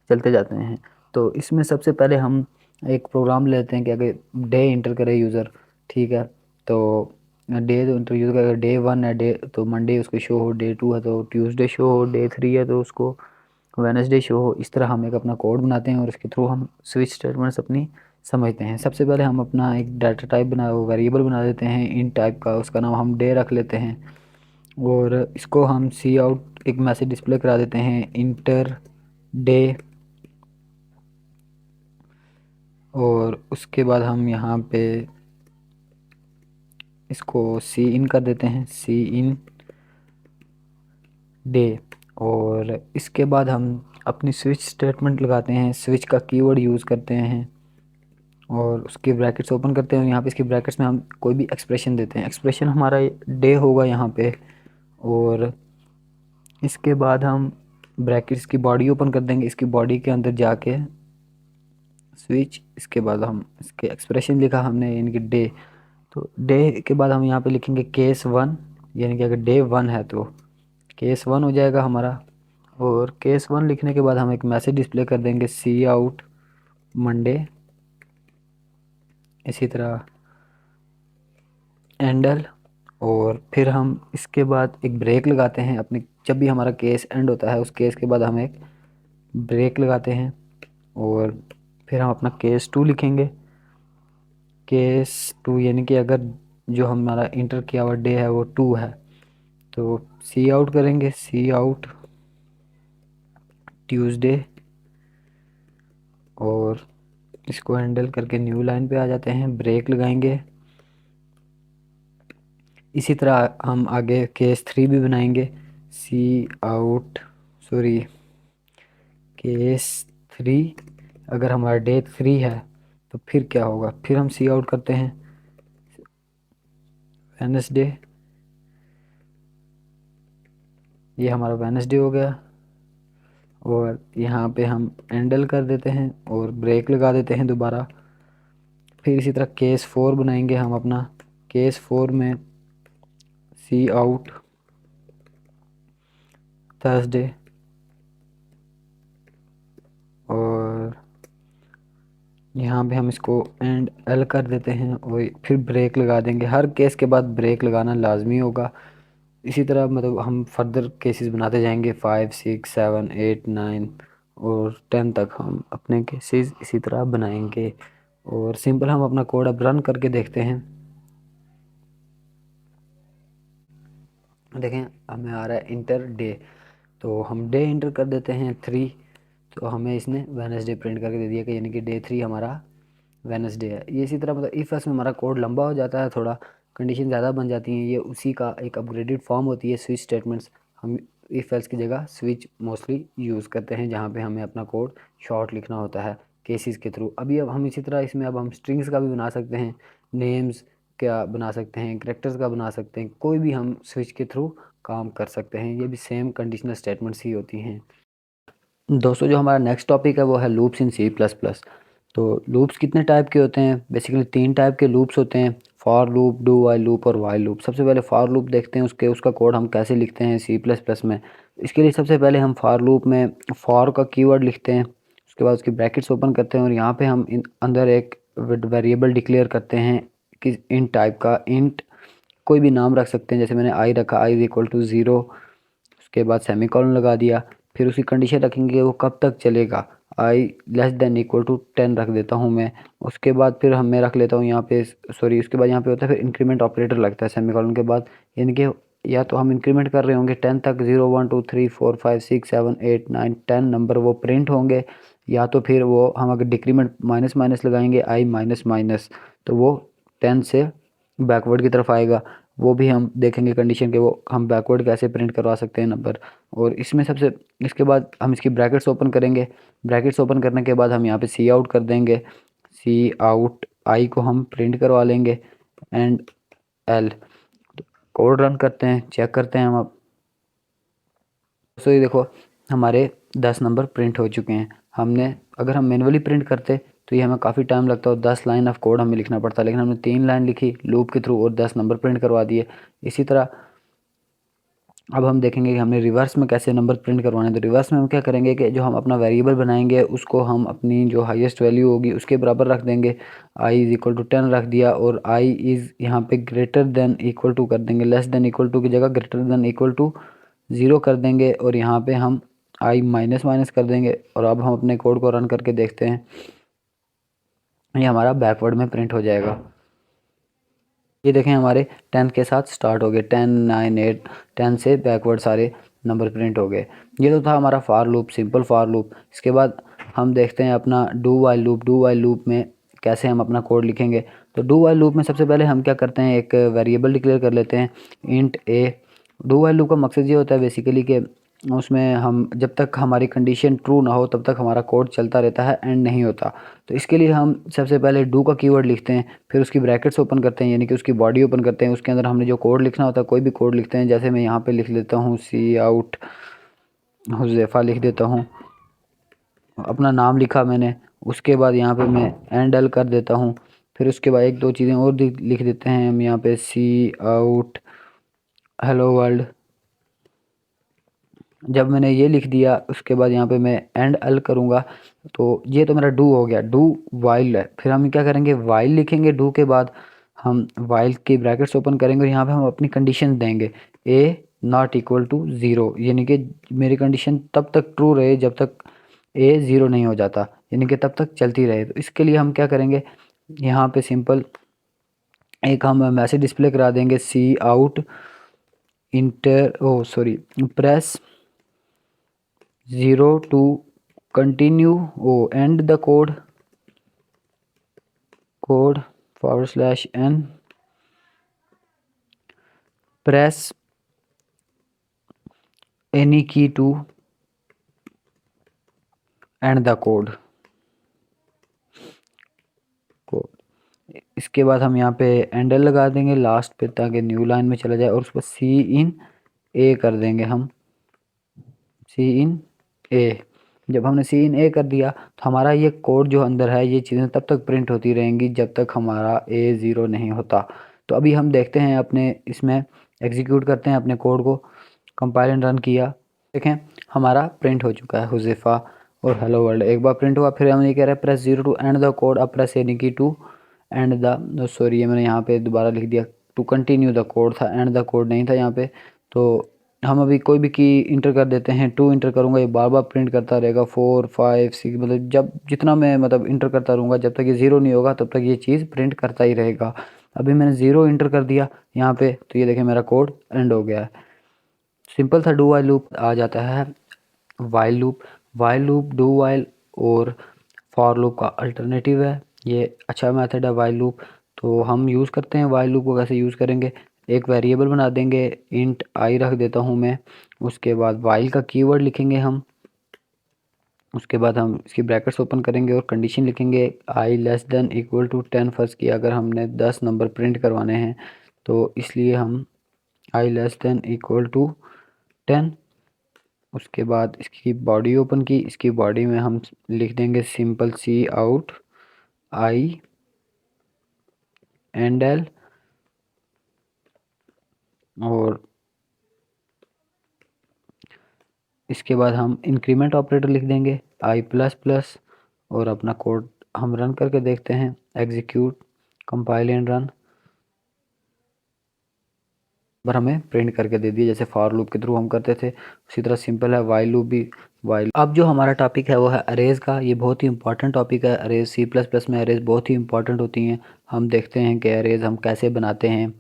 चलते जाते हैं। तो इसमें सबसे पहले हम एक प्रोग्राम लेते हैं कि अगर डे इंटर करे यूज़र, ठीक है, तो डे तो इंटर यूज़र का अगर डे 1 है, डे तो मंडे उसको शो हो, डे 2 है तो ट्यूसडे शो हो, डे 3 है तो उसको वेडनेसडे शो हो। इस तरह हम एक अपना कोड बनाते हैं और इसके थ्रू हम स्विच स्टेटमेंट्स अपनी समझते हैं। सबसे पहले हम अपना एक डाटा टाइप वेरिएबल बना देते हैं इन टाइप का, उसका नाम हम डे रख लेते हैं, और इसको हम सी आउट एक मैसेज डिस्प्ले करा देते हैं इंटर डे। और उसके बाद हम यहाँ पे इसको सी इन कर देते हैं, सी इन डे। और इसके बाद हम अपनी स्विच स्टेटमेंट लगाते हैं, स्विच का कीवर्ड यूज़ करते हैं और उसके ब्रैकेट्स ओपन करते हैं। यहाँ पे इसके ब्रैकेट्स में हम कोई भी एक्सप्रेशन देते हैं, एक्सप्रेशन हमारा डे होगा यहाँ पे। और इसके बाद हम ब्रैकेट्स की बॉडी ओपन कर देंगे, इसकी बॉडी के अंदर जाके स्विच, इसके बाद हम इसके एक्सप्रेशन लिखा हमने यानी कि डे। तो डे के बाद हम यहाँ पे लिखेंगे केस 1, यानी कि अगर डे 1 है तो केस 1 हो जाएगा हमारा। और केस 1 लिखने के बाद हम एक मैसेज डिस्प्ले कर देंगे सी आउट मंडे। इसी तरह एंडल। और फिर हम इसके बाद एक ब्रेक लगाते हैं अपने, जब भी हमारा केस एंड होता है उस केस के बाद हम एक ब्रेक लगाते हैं। और फिर हम अपना केस 2 लिखेंगे, केस 2 यानी कि अगर जो हमारा इंटर किया हुआ डे है वो 2 है तो सी आउट करेंगे, सी आउट ट्यूसडे। और इसको हैंडल करके न्यू लाइन पे आ जाते हैं, ब्रेक लगाएंगे। इसी तरह हम आगे केस 3 भी बनाएंगे, सी आउट सॉरी केस 3। अगर हमारा डे 3 है तो फिर क्या होगा, फिर हम सी आउट करते हैं वेडनेसडे। ये हमारा वेडनेसडे हो गया। और यहाँ पे हम हैंडल कर देते हैं और ब्रेक लगा देते हैं दोबारा। फिर इसी तरह केस 4 बनाएंगे हम अपना, केस 4 में सी आउट थर्सडे। और यहाँ पे हम इसको एंड एल कर देते हैं और फिर ब्रेक लगा देंगे। हर केस के बाद ब्रेक लगाना लाजमी होगा। इसी तरह मतलब हम फर्दर केसेस बनाते जाएंगे, 5 6 7 8 9 और 10 तक हम अपने केसेस इसी तरह बनाएंगे। और सिंपल हम अपना कोड अब रन करके देखते हैं। देखें हमें आ रहा है इंटर डे, तो हम डे इंटर कर देते हैं 3, तो हमें इसने वेडनेसडे प्रिंट करके दे दिया कि यानी कि डे 3 हमारा वेडनेसडे है। ये इसी तरह मतलब इफ एल्स में हमारा कोड लंबा हो जाता है, थोड़ा कंडीशन ज़्यादा बन जाती हैं, ये उसी का एक अपग्रेडेड फॉर्म होती है स्विच स्टेटमेंट्स। हम इफ एल्स की जगह स्विच मोस्टली यूज़ करते हैं जहाँ पे हमें अपना कोड शॉर्ट लिखना होता है केसेस के थ्रू। अभी अब हम इसी तरह इसमें अब हम स्ट्रिंग्स का भी बना सकते हैं, नेम्स क्या बना सकते हैं, कैरेक्टर्स का बना सकते हैं, कोई भी हम स्विच के थ्रू काम कर सकते हैं। ये भी सेम कंडीशनल स्टेटमेंट्स ही होती हैं। दोस्तों जो हमारा नेक्स्ट टॉपिक है वो है लूप्स इन सी प्लस प्लस। तो लूप्स कितने टाइप के होते हैं, बेसिकली 3 टाइप के लूप्स होते हैं, for loop, do while loop और वाइल लूप। सबसे पहले फॉर लूप देखते हैं, उसका कोड हम कैसे लिखते हैं सी प्लस प्लस में। इसके लिए सबसे पहले हम फॉर लूप में फॉर का कीवर्ड लिखते हैं, उसके बाद उसकी ब्रैकेट्स ओपन करते हैं और यहाँ पे हम अंदर एक वेरिएबल डिक्लेयर करते हैं कि इंट टाइप का। इंट कोई भी नाम रख सकते हैं, जैसे मैंने आई रखा, आई इज इक्वल टू 0, उसके बाद सेमीकोलन लगा दिया। फिर उसकी कंडीशन रखेंगे वो कब तक चलेगा, आई लेस देन इक्वल टू 10 रख देता हूँ मैं। उसके बाद फिर मैं रख लेता हूँ यहाँ पे सॉरी उसके बाद यहाँ पे होता है फिर इंक्रीमेंट ऑपरेटर लगता है सेमीकोलन के बाद, यानी कि या तो हम इंक्रीमेंट कर रहे होंगे 10 तक, 0 1 2 3 4 5 6 7 8 9 10 नंबर वो प्रिंट होंगे, या तो फिर वो हम अगर डिक्रीमेंट माइनस माइनस लगाएंगे आई माइनस माइनस तो वो 10 से बैकवर्ड की तरफ आएगा। वो भी हम देखेंगे कंडीशन के वो हम बैकवर्ड कैसे प्रिंट करवा सकते हैं नंबर। और इसमें सबसे इसके बाद हम इसकी ब्रैकेट्स ओपन करेंगे, ब्रैकेट्स ओपन करने के बाद हम यहाँ पे सी आउट कर देंगे, सी आउट आई को हम प्रिंट करवा लेंगे एंड एल। कोड रन करते हैं, चेक करते हैं हम अब। तो ये देखो हमारे 10 नंबर प्रिंट हो चुके हैं। हमने अगर हम मैनुअली प्रिंट करते तो ये हमें काफ़ी टाइम लगता और 10 लाइन ऑफ कोड हमें लिखना पड़ता, लेकिन हमने 3 लाइन लिखी लूप के थ्रू और 10 नंबर प्रिंट करवा दिए। इसी तरह अब हम देखेंगे कि हमने रिवर्स में कैसे नंबर प्रिंट करवाने। तो रिवर्स में हम क्या करेंगे कि जो हम अपना वेरिएबल बनाएंगे उसको हम अपनी जो हाईएस्ट वैल्यू होगी उसके बराबर रख देंगे, आई इज़ इक्वल टू 10 रख दिया और आई इज़ यहाँ पे ग्रेटर देन इक्वल टू कर देंगे, लेस देन इक्वल टू की जगह ग्रेटर देन इक्वल टू 0 कर देंगे और यहाँ पे हम आई माइनस माइनस कर देंगे। और अब हम अपने कोड को रन करके देखते हैं, ये हमारा बैकवर्ड में प्रिंट हो जाएगा। ये देखें हमारे 10 के साथ स्टार्ट हो गए, 10 9 8 10 से बैकवर्ड सारे नंबर प्रिंट हो गए। ये तो था हमारा for loop, simple for loop. इसके बाद हम देखते हैं अपना do while loop. Do while loop में कैसे हम अपना कोड लिखेंगे। तो डू वाइल लूप में सबसे पहले हम क्या करते हैं, एक वेरिएबल डिक्लेयर कर लेते हैं int A. Do while loop का मकसद ये होता है बेसिकली कि उसमें हम जब तक हमारी कंडीशन ट्रू ना हो तब तक हमारा कोड चलता रहता है, एंड नहीं होता। तो इसके लिए हम सबसे पहले डू का कीवर्ड लिखते हैं, फिर उसकी ब्रैकेट्स ओपन करते हैं, यानी कि उसकी बॉडी ओपन करते हैं। उसके अंदर हमने जो कोड लिखना होता है, कोई भी कोड लिखते हैं, जैसे मैं यहाँ पे लिख लेता हूँ सी आउट हुज़ैफ़ा लिख देता हूँ, अपना नाम लिखा मैंने। उसके बाद यहाँ पे मैं एंड एल कर देता हूँ। फिर उसके बाद एक दो चीज़ें और लिख देते हैं हम यहाँ पे, सी आउट हेलो वर्ल्ड। जब मैंने ये लिख दिया उसके बाद यहाँ पे मैं एंड एल करूँगा, तो ये तो मेरा डू हो गया। डू वाइल है, फिर हम क्या करेंगे, वाइल लिखेंगे। डू के बाद हम वाइल की ब्रैकेट्स ओपन करेंगे और यहाँ पे हम अपनी कंडीशन देंगे, ए नॉट इक्वल टू ज़ीरो, यानी कि मेरी कंडीशन तब तक ट्रू रहे जब तक ए ज़ीरो नहीं हो जाता, यानी कि तब तक चलती रहे। तो इसके लिए हम क्या करेंगे, यहाँ पे सिंपल एक हम मैसेज डिस्प्ले करा देंगे, सी out press 0 to continue end the code /n press any key to end the code। इसके बाद हम यहाँ पे एंडल लगा देंगे लास्ट पे ताकि न्यू लाइन में चला जाए, और उस पर सी इन ए कर देंगे हम, सी इन ए। जब हमने सी इन ए कर दिया तो हमारा ये कोड जो अंदर है, ये चीज़ें तब तक प्रिंट होती रहेंगी जब तक हमारा ए ज़ीरो नहीं होता। तो अभी हम देखते हैं अपने इसमें एग्जीक्यूट करते हैं अपने कोड को, कंपाइल एंड रन किया, देखें हमारा प्रिंट हो चुका है हुज़ैफ़ा और हेलो वर्ल्ड एक बार प्रिंट हुआ। फिर हम ये कह रहे हैं press 0 to end the code, अब press any key to end the sorry ये मैंने यहाँ पे दोबारा लिख दिया, टू कंटिन्यू द कोड था, एंड द कोड नहीं था यहाँ पे। तो हम अभी कोई भी की इंटर कर देते हैं, 2 इंटर करूँगा, ये बार बार प्रिंट करता रहेगा, 4 5 6, मतलब जब जितना मैं मतलब इंटर करता रहूँगा जब तक ये ज़ीरो नहीं होगा तब तक ये चीज़ प्रिंट करता ही रहेगा। अभी मैंने ज़ीरो इंटर कर दिया यहाँ पे, तो ये देखें मेरा कोड एंड हो गया है। सिंपल था डू वाइल लूप। आ जाता है while loop. While loop do while और फॉर लूप का अल्टरनेटिव है, ये अच्छा मेथड है वाइल लूप। तो हम यूज़ करते हैं वाइल लूप को। कैसे यूज़ करेंगे, एक वेरिएबल बना देंगे, इंट आई रख देता हूँ मैं। उसके बाद वाइल का कीवर्ड लिखेंगे हम, उसके बाद हम इसकी ब्रैकेट्स ओपन करेंगे और कंडीशन लिखेंगे i less than equal to 10। First की अगर हमने 10 नंबर प्रिंट करवाने हैं तो इसलिए हम आई लेस देन इक्वल टू 10। उसके बाद इसकी बॉडी ओपन की, इसकी बॉडी में हम लिख देंगे simple C out I end L, और इसके बाद हम इंक्रीमेंट ऑपरेटर लिख देंगे आई प्लस प्लस, और अपना कोड हम रन करके देखते हैं, एग्जीक्यूट कंपाइल एंड रन। पर हमें प्रिंट करके दे दिए जैसे फॉर लूप के थ्रू हम करते थे, उसी तरह सिंपल है वाइल लूप भी। वाइल अब जो हमारा टॉपिक है वो है अरेज का। ये बहुत ही इंपॉर्टेंट टॉपिक है अरेज। सी प्लस प्लस में अरेज बहुत ही इंपॉर्टेंट होती हैं। हम देखते हैं कि अरेज हम कैसे बनाते हैं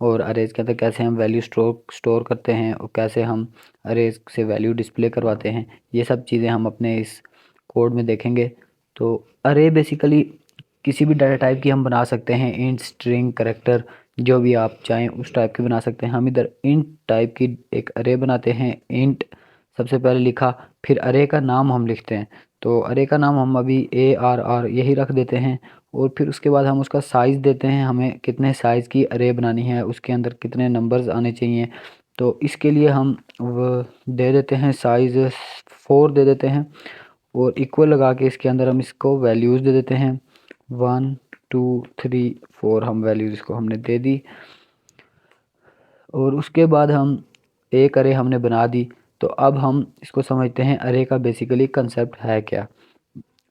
और अरेज के अंदर कैसे हम वैल्यू स्टोर करते हैं और कैसे हम अरेज से वैल्यू डिस्प्ले करवाते हैं। ये सब चीज़ें हम अपने इस कोड में देखेंगे। तो अरे बेसिकली किसी भी डाटा टाइप की हम बना सकते हैं, इंट स्ट्रिंग करेक्टर जो भी आप चाहें उस टाइप की बना सकते हैं। हम इधर इंट टाइप की एक अरे बनाते हैं। इंट सबसे पहले लिखा, फिर अरे का नाम हम लिखते हैं। तो अरे का नाम हम अभी ARR यही रख देते हैं, और फिर उसके बाद हम उसका साइज़ देते हैं, हमें कितने साइज़ की अरे बनानी है, उसके अंदर कितने नंबर्स आने चाहिए। तो इसके लिए हम दे देते हैं साइज़ 4 दे देते हैं, और इक्वल लगा के इसके अंदर हम इसको वैल्यूज़ दे देते हैं 1 2 3 4। हम वैल्यूज़ इसको हमने दे दी, और उसके बाद हम एक अरे हमने बना दी। तो अब हम इसको समझते हैं अरे का बेसिकली कंसेप्ट है क्या।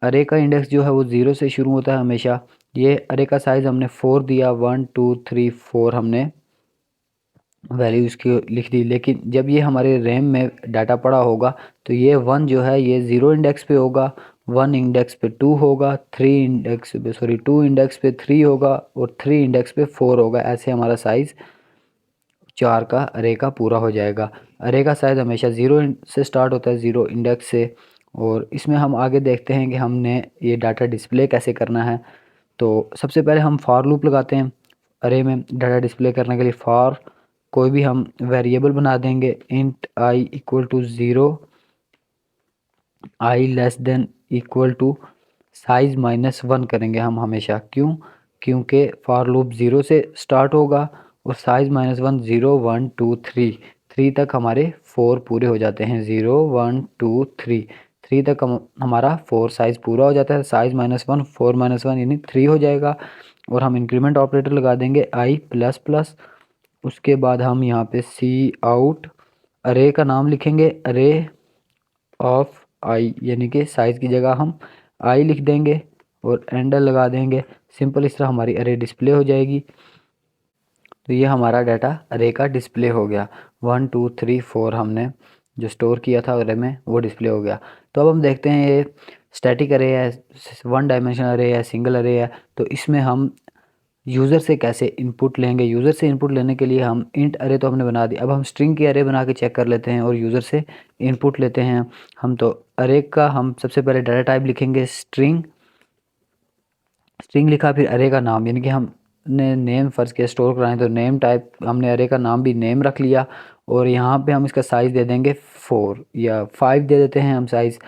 अरे का इंडेक्स जो है वो 0 से शुरू होता है हमेशा। ये अरे का साइज़ हमने 4 दिया, 1 2 3 4 हमने वैल्यू इसकी लिख दी। लेकिन जब ये हमारे रैम में डाटा पड़ा होगा तो ये 1 जो है ये 0 इंडेक्स पे होगा, 1 इंडेक्स पे 2 होगा, 3 इंडेक्स पे 2 इंडेक्स पे 3 होगा, और 3 इंडेक्स पे 4 होगा। ऐसे हमारा साइज़ 4 का अरे का पूरा हो जाएगा। अरे का साइज़ हमेशा 0 से स्टार्ट होता है, 0 इंडेक्स से। और इसमें हम आगे देखते हैं कि हमने ये डाटा डिस्प्ले कैसे करना है। तो सबसे पहले हम फॉर लूप लगाते हैं अरे में डाटा डिस्प्ले करने के लिए। फॉर कोई भी हम वेरिएबल बना देंगे int I equal to 0, I less than equal to size -1 करेंगे हम हमेशा। क्यों? क्योंकि फॉर लूप 0 से स्टार्ट होगा और साइज -1 0 1 2 3 तक हमारे 4 पूरे हो जाते हैं। 0 1 2 3 तक हमारा 4 साइज पूरा हो जाता है। साइज -1 4 -1 यानी 3 हो जाएगा और हम इंक्रीमेंट ऑपरेटर लगा देंगे आई प्लस प्लस। उसके बाद हम यहाँ पे सी आउट अरे का नाम लिखेंगे, अरे ऑफ आई यानी कि साइज़ की जगह हम आई लिख देंगे और एंडर लगा देंगे। सिंपल इस तरह हमारी अरे डिस्प्ले हो जाएगी। तो ये हमारा डाटा अरे का डिस्प्ले हो गया। 1 2 3 4 हमने जो स्टोर किया था अरे में वो डिस्प्ले हो गया। तो अब हम देखते हैं ये स्टैटिक अरे है, 1 डायमेंशनल अरे है, सिंगल अरे है। तो इसमें हम यूज़र से कैसे इनपुट लेंगे? यूज़र से इनपुट लेने के लिए हम इंट अरे तो हमने बना दी, अब हम स्ट्रिंग की अरे बना के चेक कर लेते हैं और यूज़र से इनपुट लेते हैं हम। तो अरे का हम सबसे पहले डाटा टाइप लिखेंगे स्ट्रिंग। स्ट्रिंग लिखा, फिर अरे का नाम यानी कि हमने नेम फ़र्ज़ किया स्टोर कराएं तो नेम टाइप, हमने अरे का नाम भी नेम रख लिया और यहाँ पे हम इसका साइज़ दे देंगे 4 या 5 दे देते हैं हम साइज़।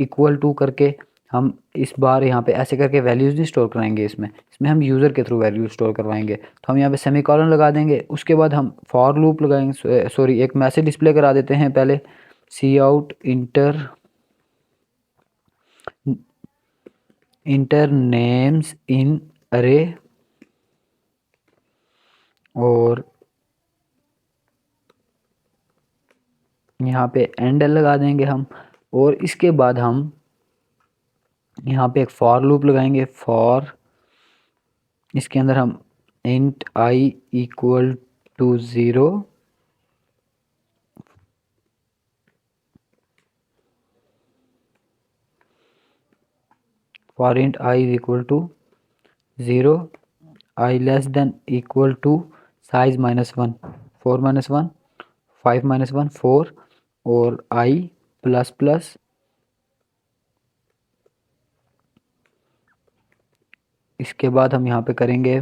इक्वल टू करके हम इस बार यहाँ पे ऐसे करके वैल्यूज़ नहीं स्टोर कराएंगे, इसमें हम यूज़र के थ्रू वैल्यू स्टोर करवाएंगे। तो हम यहाँ पे सेमीकोलन लगा देंगे। उसके बाद हम फॉर लूप लगाएंगे, सॉरी एक मैसेज डिस्प्ले करा देते हैं पहले, सी आउट इंटर नेम्स इन अरे और यहाँ पे एंड लगा देंगे हम। और इसके बाद हम यहाँ पे एक फॉर लूप लगाएंगे। फॉर इसके अंदर हम int I equal to 0, for int I is equal to 0, I less than equal to size -1 4 -1 5 -1 4 और आई प्लस प्लस। इसके बाद हम यहाँ पे करेंगे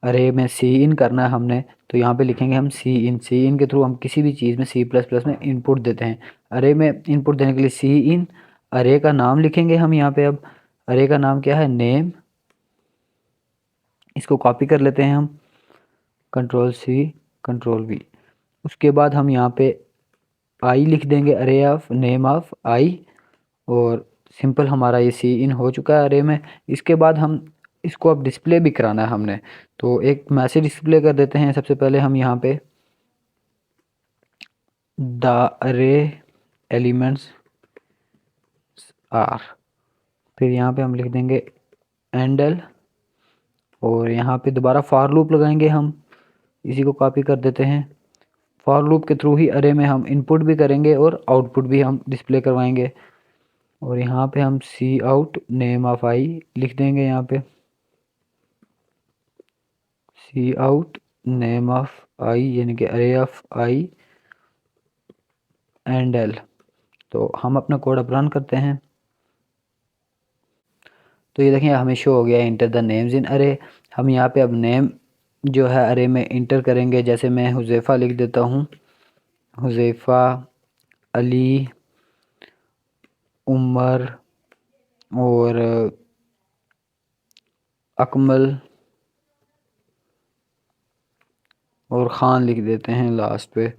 अरे में सी इन करना है हमने, तो यहाँ पे लिखेंगे हम सी इन के थ्रू हम किसी भी चीज़ में C++ में इनपुट देते हैं। अरे में इनपुट देने के लिए सी इन अरे का नाम लिखेंगे हम यहाँ पे। अब अरे का नाम क्या है? नेम। इसको कॉपी कर लेते हैं हम, Ctrl+C Ctrl+V। उसके बाद हम यहाँ पे आई लिख देंगे, अरे ऑफ नेम ऑफ आई, और सिंपल हमारा ये सी इन हो चुका है अरे में। इसके बाद हम इसको अब डिस्प्ले भी कराना है हमने, तो एक मैसेज डिस्प्ले कर देते हैं। सबसे पहले हम यहाँ पे द अरे एलिमेंट्स आर, फिर यहाँ पे हम लिख देंगे एंडल और यहाँ पे दोबारा फॉर लूप लगाएंगे हम। इसी को कॉपी कर देते हैं। फॉर लूप के थ्रू ही अरे में हम इनपुट भी करेंगे और आउटपुट भी हम डिस्प्ले करवाएंगे। और यहाँ पे हम सी आउट नेम ऑफ आई लिख देंगे। यहाँ पे सी आउट नेम ऑफ आई यानी कि अरे ऑफ आई एंड एल। तो हम अपना कोड अब रन करते हैं। तो ये देखें हमें शो हो गया इंटर द नेम्स इन अरे। हम यहाँ पे अब नेम जो है अरे में इंटर करेंगे। जैसे मैं हुज़ैफ़ा लिख देता हूँ, हुज़ैफ़ा, अली, उमर और अकमल और ख़ान लिख देते हैं लास्ट पे।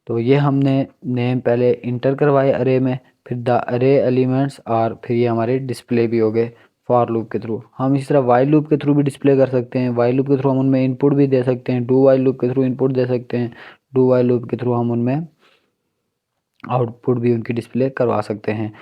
तो ये हमने नेम पहले इंटर करवाए अरे में, फिर द अरे एलिमेंट्स आर, फिर ये हमारे डिस्प्ले भी हो गए फॉर लूप के थ्रू। हम इस तरह वाइल लूप के थ्रू भी डिस्प्ले कर सकते हैं। वाइल लूप के थ्रू हम उनमें इनपुट भी दे सकते हैं। डू वाइल लूप के थ्रू इनपुट दे सकते हैं। डू वाइल लूप के थ्रू हम उनमें आउटपुट भी उनकी डिस्प्ले करवा सकते हैं।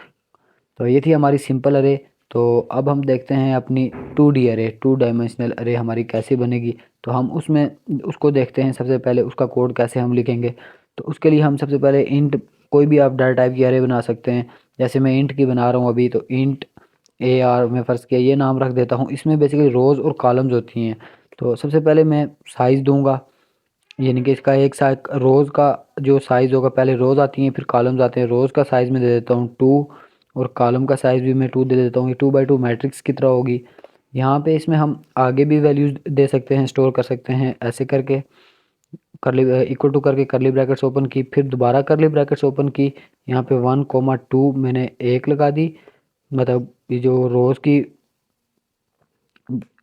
तो ये थी हमारी सिंपल अरे। तो अब हम देखते हैं अपनी 2D अरे, 2 डायमेंशनल अरे हमारी कैसे बनेगी। तो हम उसमें उसको देखते हैं। सबसे पहले उसका कोड कैसे हम लिखेंगे। तो उसके लिए हम सबसे पहले इंट, कोई भी आप डाटा टाइप की अरे बना सकते हैं। जैसे मैं इंट की बना रहा हूँ अभी, तो इंट AR में फ़र्ज़ किया ये नाम रख देता हूँ। इसमें बेसिकली रोज़ और कॉलम्स होती हैं। तो सबसे पहले मैं साइज़ दूंगा, यानी कि इसका एक साइज रोज़ का जो साइज़ होगा, पहले रोज़ आती हैं फिर कॉलम्स आते हैं। रोज़ का साइज़ मैं दे देता हूँ 2 और कॉलम का साइज़ भी मैं 2 दे देता हूँ। ये 2x2 मैट्रिक्स की तरह होगी। यहाँ पे इसमें हम आगे भी वैल्यूज़ दे सकते हैं, स्टोर कर सकते हैं ऐसे करके। करली इक्वल टू करके करली ब्रैकेट्स ओपन की, फिर दोबारा करली ब्रैकेट्स ओपन की, यहाँ पे 1,2 मैंने एक लगा दी, मतलब ये जो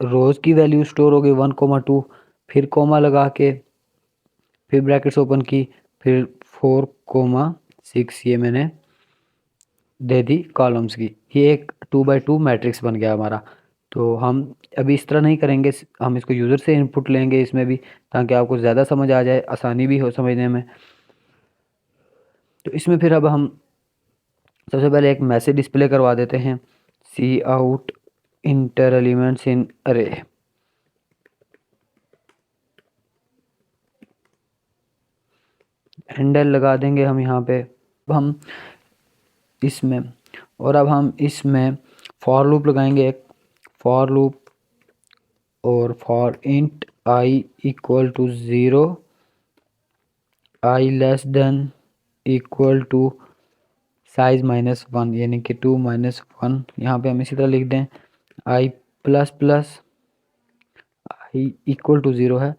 रोज़ की वैल्यू स्टोर हो गई 1,2, फिर कोमा लगा के फिर ब्रैकेट्स ओपन की, फिर 4,6 ये मैंने दे दी कॉलम्स की। ये एक 2x2 मैट्रिक्स बन गया हमारा। तो हम अभी इस तरह नहीं करेंगे, हम इसको यूज़र से इनपुट लेंगे इसमें भी, ताकि आपको ज़्यादा समझ आ जाए, आसानी भी हो समझने में। तो इसमें फिर अब हम सबसे पहले एक मैसेज डिस्प्ले करवा देते हैं, cout inter elements in अरे। हैंडल लगा देंगे हम यहाँ पे। अब हम इसमें फॉर लूप लगाएंगे, एक फॉर लूप, और for int I equal to 0, I less than equal to size -1, यानी कि 2 - 1। यहाँ पे हम इसी तरह लिख दें i plus plus i equal to 0 है।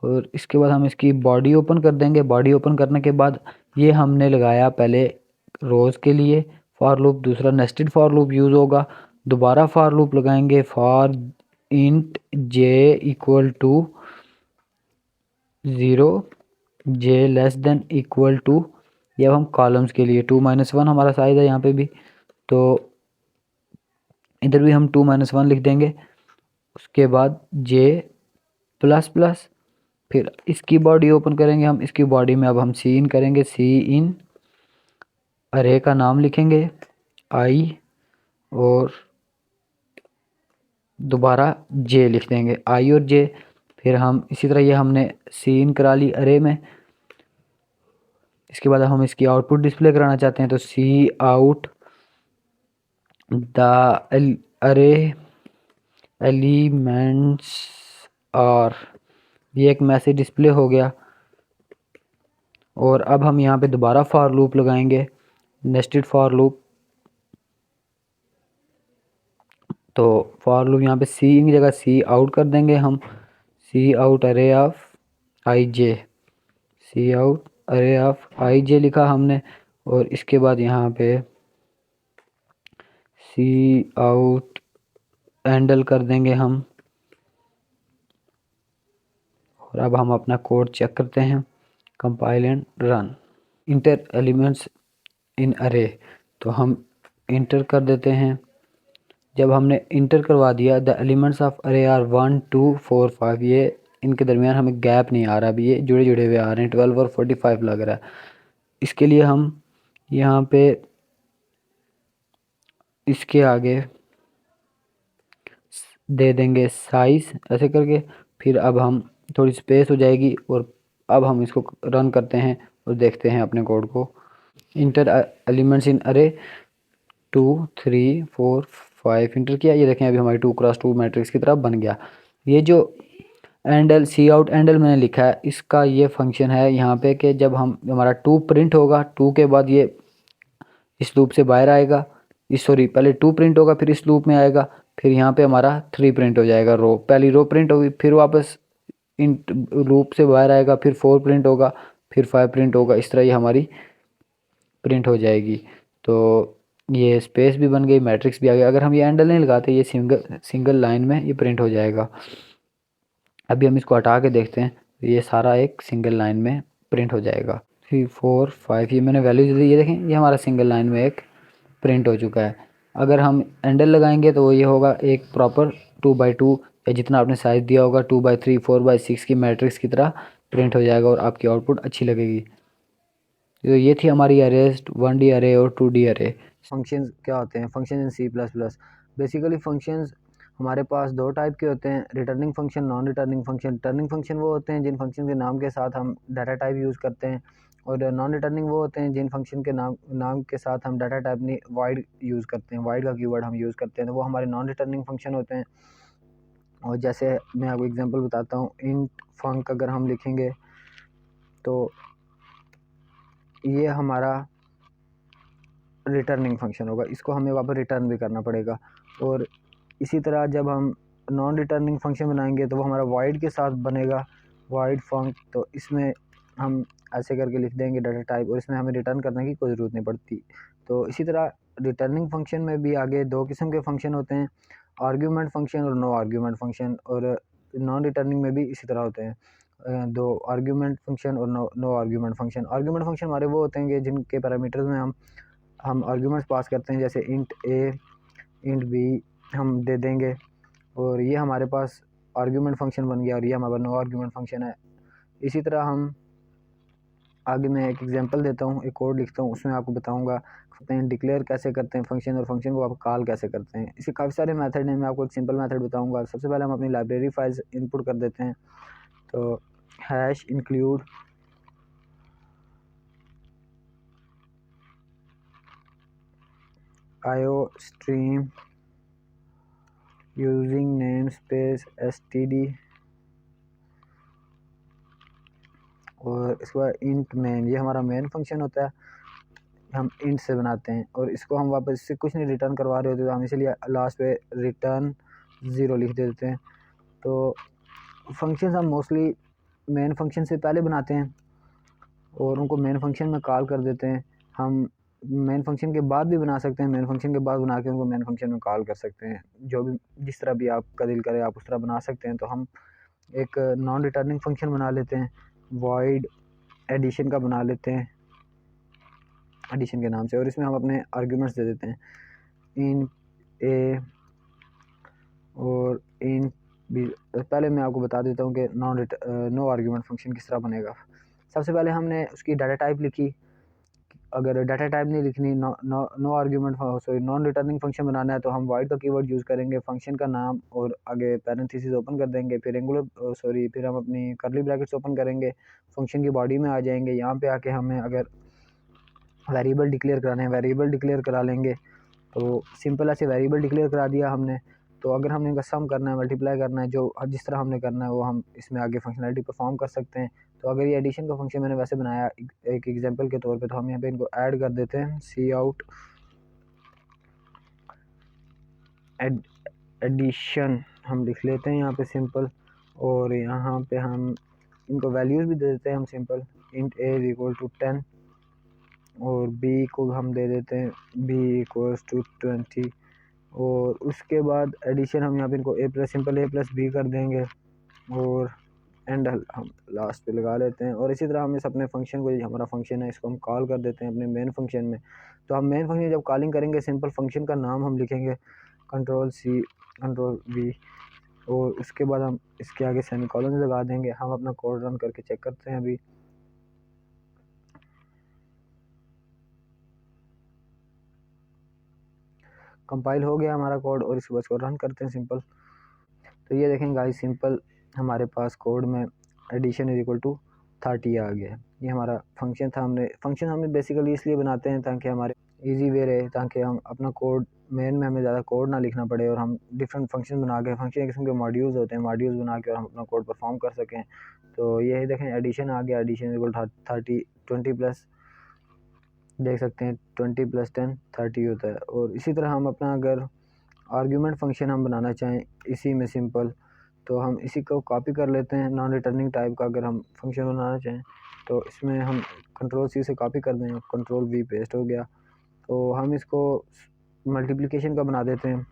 और इसके बाद हम इसकी बॉडी ओपन कर देंगे। बॉडी ओपन करने के बाद ये हमने लगाया पहले रोज़ के लिए फॉर लूप, दूसरा नेस्टेड फॉर लूप यूज़ होगा। दोबारा फॉर लूप लगाएंगे, for int J equal to 0, J less than equal to, ये अब हम कॉलम्स के लिए 2 - 1 हमारा साइज है यहाँ पे भी, तो इधर भी हम 2 - 1 लिख देंगे। उसके बाद जे प्लस प्लस, फिर इसकी बॉडी ओपन करेंगे हम। इसकी बॉडी में अब हम सी इन करेंगे, सी इन अरे का नाम लिखेंगे आई, और दोबारा जे लिख देंगे, आई और जे। फिर हम इसी तरह ये हमने सी इन करा ली अरे में। इसके बाद हम इसकी आउटपुट डिस्प्ले कराना चाहते हैं, तो सी आउट द अरे एलिमेंट्स आर, ये एक मैसेज डिस्प्ले हो गया। और अब हम यहाँ पे दोबारा फॉर लूप लगाएंगे, नेस्टेड फॉर लूप। तो फॉर लूप यहाँ पे सी इन की जगह सी आउट कर देंगे हम, सी out array of I J, C out array of I J लिखा हमने। और इसके बाद यहाँ पे सी आउट हैंडल कर देंगे हम। और अब हम अपना कोड चेक करते हैं, compile and run. Inter elements in अरे, तो हम इंटर कर देते हैं। जब हमने इंटर करवा दिया, द एलिमेंट्स ऑफ अरे आर 1 2 4 5, ये इनके दरमियान हमें गैप नहीं आ रहा, अभी ये जुड़े जुड़े हुए आ रहे हैं, 12 और 45 लग रहा है। इसके लिए हम यहाँ पे इसके आगे दे देंगे साइज ऐसे करके। फिर अब हम थोड़ी स्पेस हो जाएगी, और अब हम इसको रन करते हैं और देखते हैं अपने कोड को। इंटर एलिमेंट्स इन अरे 2 3 4 5 इंटर किया, ये देखें अभी हमारी 2x2 मैट्रिक्स की तरह बन गया। ये जो एंडल सी आउट एंडल मैंने लिखा है, इसका ये फंक्शन है यहाँ पे कि जब हम हमारा 2 प्रिंट होगा, 2 के बाद ये इस लूप से बाहर आएगा, इस सॉरी पहले 2 प्रिंट होगा, फिर इस लूप में आएगा, फिर यहाँ पे हमारा 3 प्रिंट हो जाएगा, रो पहली रो प्रिंट होगी, फिर वापस इन लूप से बाहर आएगा, फिर 4 प्रिंट होगा, फिर 5 प्रिंट होगा। इस तरह ये हमारी प्रिंट हो जाएगी। तो ये स्पेस भी बन गई, मैट्रिक्स भी आ गया। अगर हम ये हैंडल नहीं लगाते, ये सिंगल लाइन में ये प्रिंट हो जाएगा। अभी हम इसको हटा के देखते हैं, तो ये सारा एक सिंगल लाइन में प्रिंट हो जाएगा। 3 4 5 ये मैंने वैल्यू दी, ये देखें ये हमारा सिंगल लाइन में एक प्रिंट हो चुका है। अगर हम हैंडल लगाएंगे तो ये होगा एक प्रॉपर 2x2, या जितना आपने साइज़ दिया होगा 2x3 4x6 की मैट्रिक्स की तरह प्रिंट हो जाएगा, और आपकी आउटपुट अच्छी लगेगी। तो ये थी हमारी अरेज 1D अरे और 2D अरे। फंक्शंस क्या होते हैं? Function in C++। Basically functions हमारे पास दो टाइप के होते हैं, returning function, non returning function. Returning function वो होते हैं जिन फंक्शन के नाम के साथ हम डाटा टाइप यूज़ करते हैं, और नॉन रिटर्निंग वो होते हैं जिन फंक्शन के नाम के साथ हम डाटा टाइप नहीं, वाइड यूज़ करते हैं, वाइड का कीवर्ड हम यूज़ करते हैं, तो वो हमारे नॉन रिटर्निंग फंक्शन होते हैं। और जैसे मैं आपको एग्जांपल बताता हूँ, इंट फंक अगर हम लिखेंगे तो ये हमारा रिटर्निंग फंक्शन होगा, इसको हमें वापस रिटर्न भी करना पड़ेगा। और इसी तरह जब हम नॉन रिटर्निंग फंक्शन बनाएंगे तो वो हमारा वाइड के साथ बनेगा, वाइड फंक, तो इसमें हम ऐसे करके लिख देंगे डाटा टाइप, और इसमें हमें रिटर्न करने की कोई ज़रूरत नहीं पड़ती। तो इसी तरह रिटर्निंग फंक्शन में भी आगे दो किस्म के फंक्शन होते हैं, आर्ग्यूमेंट फंक्शन और नो आर्ग्यूमेंट फंक्शन, और नॉन रिटर्निंग में भी इसी तरह होते हैं, दो आर्ग्यूमेंट फंक्शन और no argument function. Argument function हमारे वो होते हैं कि जिनके पैरामीटर्स में हम आर्ग्यूमेंट्स पास करते हैं, जैसे इंट ए इंट बी हम दे देंगे, और ये हमारे पास आर्ग्यूमेंट फंक्शन बन गया, और ये हमारा नो आर्ग्यूमेंट फंक्शन है। इसी तरह हम आगे मैं एक एग्जांपल देता हूँ, एक कोड लिखता हूँ, उसमें आपको बताऊंगा डिक्लेयर कैसे करते हैं फंक्शन, और फंक्शन को आप कॉल कैसे करते हैं। इसके काफ़ी सारे मेथड हैं, मैं आपको एक सिंपल मेथड बताऊंगा। सबसे पहले हम अपनी लाइब्रेरी फाइल्स इनपुट कर देते हैं, तो hash include IO stream using name space std, और इसके बाद इंट मेन, ये हमारा मेन फंक्शन होता है, हम इंट से बनाते हैं, और इसको हम वापस इससे कुछ नहीं रिटर्न करवा रहे होते, तो हम इसलिए लास्ट पे रिटर्न 0 लिख देते हैं। तो फंक्शंस हम मोस्टली मेन फंक्शन से पहले बनाते हैं और उनको मेन फंक्शन में कॉल कर देते हैं। हम मेन फंक्शन के बाद भी बना सकते हैं, मेन फंक्शन के बाद बना के उनको मेन फंक्शन में कॉल कर सकते हैं, जो भी जिस तरह भी आपका दिल करे आप उस तरह बना सकते हैं। तो हम एक नॉन रिटर्निंग फंक्शन बना लेते हैं, वॉइड एडिशन का बना लेते हैं एडिशन के नाम से, और इसमें हम अपने आर्ग्यूमेंट्स दे देते हैं, इन ए और इन बी। पहले मैं आपको बता देता हूँ कि नो आर्ग्यूमेंट फंक्शन किस तरह बनेगा। सबसे पहले हमने उसकी डाटा टाइप लिखी, अगर डाटा टाइप नहीं लिखनी, no argument sorry non returning function बनाना है, तो हम वाइड का कीवर्ड यूज़ करेंगे, फंक्शन का नाम और आगे पैरेंथेसिस ओपन कर देंगे, फिर फिर हम अपनी कर्ली ब्रैकेट्स ओपन करेंगे, फंक्शन की बॉडी में आ जाएंगे। यहाँ पे आके हमें अगर वेरिएबल डिक्लेयर कराना है, वेरिएबल डिक्लेयर करा लेंगे। तो सिंपल ऐसे वेरिएबल डिक्लेयर करा दिया हमने। तो अगर हमने इनका सम करना है, मल्टीप्लाई करना है, जो जिस तरह हमने करना है वो हम इसमें आगे फंक्शनलिटी परफॉर्म कर सकते हैं। तो अगर ये एडिशन का फंक्शन मैंने वैसे बनाया एक एग्जांपल के तौर पे, तो हम यहाँ पे इनको ऐड कर देते हैं, सी आउट एडिशन हम लिख लेते हैं यहाँ पे सिंपल, और यहाँ पे हम इनको वैल्यूज़ भी दे देते हैं, हम simple int A is equal to 10, और बी को हम दे देते हैं बी इक्वल्स टू 20, और उसके बाद एडिशन हम यहाँ पे इनको सिंपल ए प्लस बी कर देंगे, और एंड हम लास्ट पे लगा लेते हैं। और इसी तरह हम इस अपने फंक्शन को, हमारा फंक्शन है, इसको हम कॉल कर देते हैं अपने मेन फंक्शन में। तो हम मेन फंक्शन जब कॉलिंग करेंगे, सिंपल फंक्शन का नाम हम लिखेंगे कंट्रोल सी कंट्रोल वी, और उसके बाद हम इसके आगे सेमीकोलन लगा देंगे। हम अपना कोड रन करके चेक करते हैं, अभी कंपाइल हो गया हमारा कोड, और इसके बाद इसको रन करते हैं सिंपल। तो ये देखें गाइस, सिंपल हमारे पास कोड में एडिशन इज इक्वल टू 30 आ गया है। ये हमारा फंक्शन था। फंक्शन हमें बेसिकली इसलिए बनाते हैं ताकि हमारे इजी वे रहे, ताकि हम अपना कोड मेन में हमें ज़्यादा कोड ना लिखना पड़े, और हम डिफरेंट फंक्शन बना के, फंक्शन किस्म के मॉड्यूल्स होते हैं, मॉड्यूल्स बना के और हम अपना कोड परफॉर्म कर सकें। तो ये देखें एडिशन आ गया, एडिशन इक्वल 30 20 प्लस, देख सकते हैं 20 + 10 30 होता है। और इसी तरह हम अपना अगर आर्ग्यूमेंट फंक्शन हम बनाना चाहें इसी में सिंपल, तो हम इसी को कॉपी कर लेते हैं, नॉन रिटर्निंग टाइप का अगर हम फंक्शन बनाना चाहें, तो इसमें हम कंट्रोल सी से कॉपी कर दें, कंट्रोल वी पेस्ट हो गया। तो हम इसको मल्टीप्लिकेशन का बना देते हैं,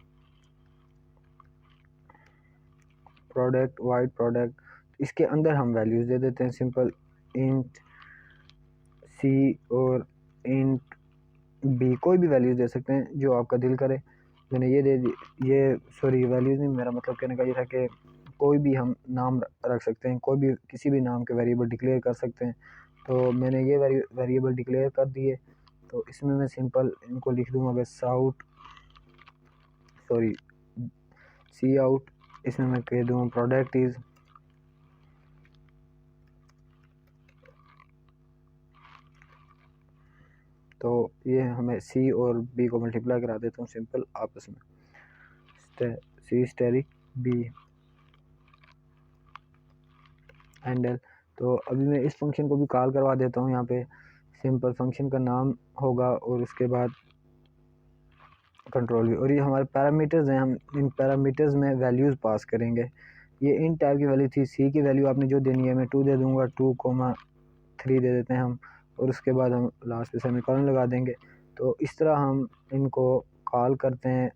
प्रोडक्ट वाइड प्रोडक्ट, इसके अंदर हम वैल्यूज़ दे देते हैं, सिंपल इंट सी और इंट बी, कोई भी वैल्यूज़ दे सकते हैं जो आपका दिल करे। मैंने ये दे दी, ये सॉरी वैल्यूज़ नहीं, मेरा मतलब कहने का ये था कि कोई भी हम नाम रख सकते हैं, कोई भी किसी भी नाम के वेरिएबल डिक्लेयर कर सकते हैं। तो मैंने ये वेरिएबल डिक्लेयर कर दिए। तो इसमें मैं सिंपल इनको लिख दूँगा सी आउट, इसमें मैं कह दूँगा प्रोडक्ट इज़, तो ये हमें सी और बी को मल्टीप्लाई करा देता हूँ सिंपल आपस में, सी स्टेरिक बी हैंडल। तो अभी मैं इस फंक्शन को भी कॉल करवा देता हूँ, यहाँ पे सिंपल फंक्शन का नाम होगा और उसके बाद कंट्रोल भी, और ये हमारे पैरामीटर्स हैं, हम इन पैरामीटर्स में वैल्यूज़ पास करेंगे। ये इन टाइप की वैल्यू थी। सी की वैल्यू आपने जो देनी है, मैं 2 दे दूंगा, 2,3 दे देते हैं हम, और उसके बाद हम लास्ट पे सेमीकोलन लगा देंगे। तो इस तरह हम इनको कॉल करते हैं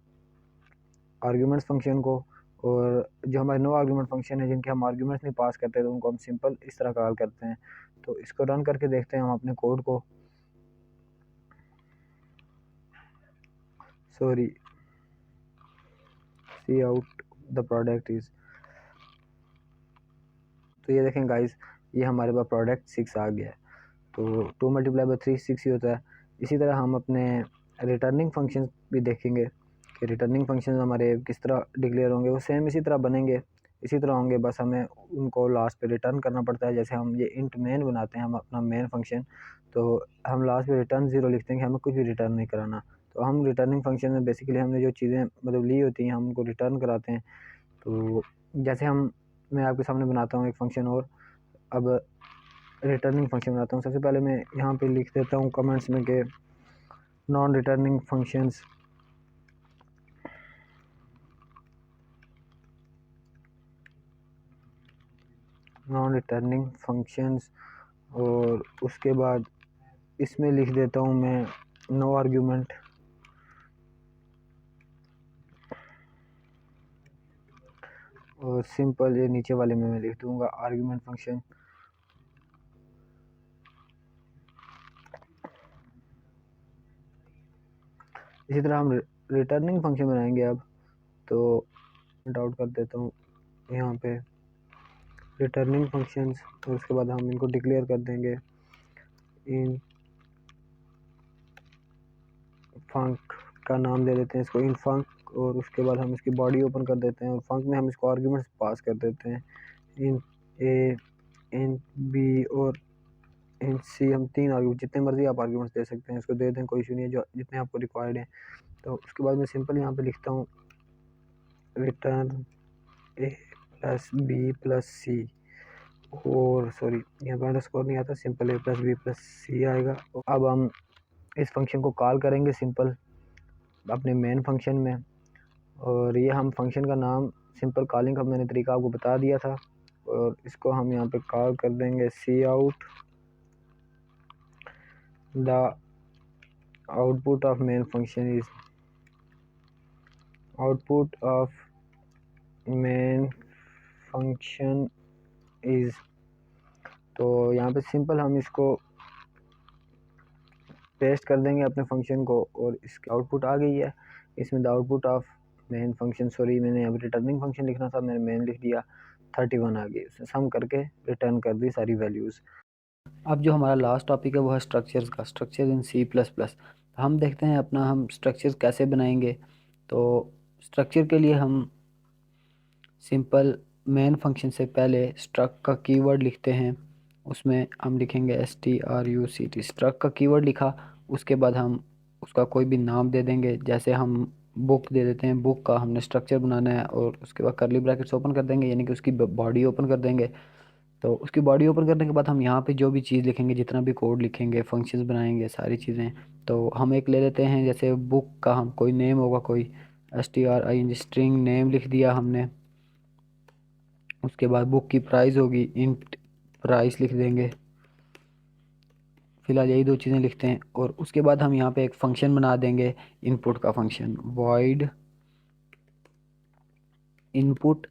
आर्ग्यूमेंट्स फंक्शन को। और जो हमारे नो आर्ग्यूमेंट फंक्शन है, जिनके हम आर्ग्यूमेंट्स नहीं पास करते, तो उनको हम सिंपल इस तरह कॉल करते हैं। तो इसको रन करके देखते हैं हम अपने कोड को। Sorry, C out the product is. तो ये देखें गाइस, ये हमारे पास प्रोडक्ट 6 आ गया है। तो 2 मल्टीप्लाई बाई 3 6 ही होता है। इसी तरह हम अपने रिटर्निंग फंक्शन भी देखेंगे कि रिटर्निंग फंक्शन हमारे किस तरह डिक्लेयर होंगे। वो सेम इसी तरह बनेंगे, इसी तरह होंगे, बस हमें उनको लास्ट पे रिटर्न करना पड़ता है। जैसे हम ये इंट मेन बनाते हैं, हम अपना मेन फंक्शन, तो हम लास्ट पे रिटर्न 0 लिखते हैं कि हमें कुछ भी रिटर्न नहीं कराना। तो हम रिटर्निंग फंक्शन में बेसिकली हमने जो चीज़ें मतलब ली होती हैं, हम उनको रिटर्न कराते हैं। तो जैसे मैं आपके सामने बनाता हूँ एक फंक्शन, और अब रिटर्निंग फंक्शन बनाता हूँ। सबसे पहले मैं यहाँ पे लिख देता हूँ कमेंट्स में कि नॉन रिटर्निंग फंक्शंस और उसके बाद इसमें लिख देता हूँ मैं नो आर्ग्यूमेंट। और सिंपल ये नीचे वाले में मैं लिख दूँगा आर्ग्यूमेंट फंक्शन। इसी तरह हम रिटर्निंग फंक्शन बनाएंगे अब। तो आउट कर देता हूँ यहाँ पे रिटर्निंग फंक्शंस, और उसके बाद हम इनको डिक्लेयर कर देंगे इन फंक का नाम दे देते हैं इसको इन फंक। और उसके बाद हम इसकी बॉडी ओपन कर देते हैं, और फंक में हम इसको आर्ग्यूमेंट्स पास कर देते हैं, इन ए, इन बी और इन सी। हम 3 आर्ग्यूमेंट, जितने मर्जी आप आर्ग्यूमेंट्स दे सकते हैं, इसको दे दें, कोई इशू नहीं है, जो जितने आपको रिक्वायर्ड है। तो उसके बाद मैं सिंपल यहाँ पे लिखता हूँ रिटर्न ए प्लस बी प्लस सी, और सॉरी यहाँ पर अंडरस्कोर नहीं आता, सिंपल ए प्लस बी प्लस सी आएगा। अब हम इस फंक्शन को कॉल करेंगे सिंपल अपने मेन फंक्शन में, और ये हम फंक्शन का नाम सिंपल कॉलिंग का मैंने तरीका आपको बता दिया था। और इसको हम यहाँ पे कॉल कर देंगे सी out the output of main function is output of main function is. तो यहाँ पे सिंपल हम इसको पेस्ट कर देंगे अपने फंक्शन को, और इसकी आउटपुट आ गई है। इसमें the output of main function, sorry मैंने अब रिटर्निंग फंक्शन लिखना था, मैंने मेन लिख दिया, 31 आ गई। उसने सम करके रिटर्न कर दी सारी वैल्यूज़। अब जो हमारा लास्ट टॉपिक है वो है स्ट्रक्चर्स का, structure in C plus plus. हम देखते हैं अपना हम स्ट्रक्चर्स कैसे बनाएंगे। तो स्ट्रक्चर के लिए हम सिंपल मेन फंक्शन से पहले स्ट्रक का कीवर्ड लिखते हैं। उसमें हम लिखेंगे struct, स्ट्रक का कीवर्ड लिखा। उसके बाद हम उसका कोई भी नाम दे देंगे, जैसे हम बुक दे देते हैं, बुक का हमने स्ट्रक्चर बनाना है। और उसके बाद करली ब्रैकेट्स ओपन कर देंगे, यानी कि उसकी बॉडी ओपन कर देंगे। तो उसकी बॉडी ओपन करने के बाद हम यहाँ पे जो भी चीज़ लिखेंगे, जितना भी कोड लिखेंगे, फंक्शंस बनाएंगे, सारी चीज़ें। तो हम एक ले लेते हैं, जैसे बुक का हम कोई नेम होगा, कोई string, स्ट्रिंग नेम लिख दिया हमने। उसके बाद बुक की प्राइस होगी, इंट प्राइस लिख देंगे। फिलहाल यही 2 चीज़ें लिखते हैं। और उसके बाद हम यहाँ पे एक फंक्शन बना देंगे, इनपुट का फंक्शन, void इनपुट।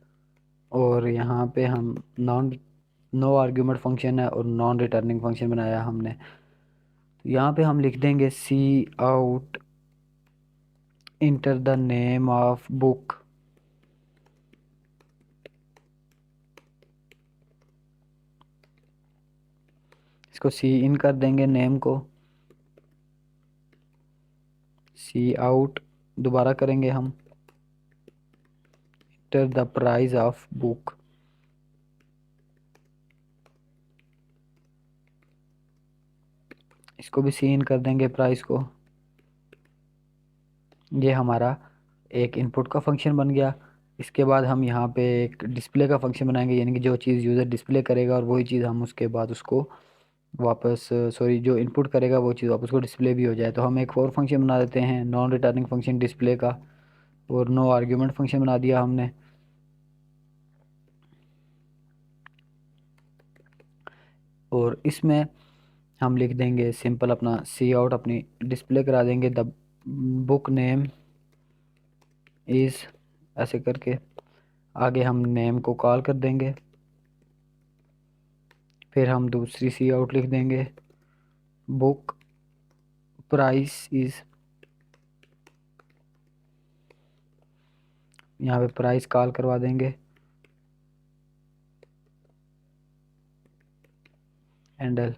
और यहाँ पे हम नो आर्ग्यूमेंट फंक्शन है और नॉन रिटर्निंग फंक्शन बनाया हमने। तो यहाँ पे हम लिख देंगे cout enter the name of book. इसको सी इन कर देंगे नेम को, सी आउट दोबारा करेंगे हम enter the price of book. इसको भी सी इन कर देंगे प्राइस को। ये हमारा एक इनपुट का फंक्शन बन गया। इसके बाद हम यहाँ पे एक डिस्प्ले का फंक्शन बनाएंगे, यानी कि जो चीज़ यूज़र डिस्प्ले करेगा और वही चीज़ हम उसके बाद उसको वापस, सॉरी, जो इनपुट करेगा वो चीज़ वापस को डिस्प्ले भी हो जाए। तो हम एक और फंक्शन बना देते हैं नॉन रिटर्निंग फंक्शन डिस्प्ले का, और नो आर्ग्यूमेंट फंक्शन बना दिया हमने। और इसमें हम लिख देंगे सिंपल अपना सी आउट, अपनी डिस्प्ले करा देंगे द बुक नेम इज़, ऐसे करके आगे हम नेम को कॉल कर देंगे। फिर हम दूसरी सी आउट लिख देंगे बुक प्राइस इज़, यहाँ पे प्राइस कॉल करवा देंगे हैंडल।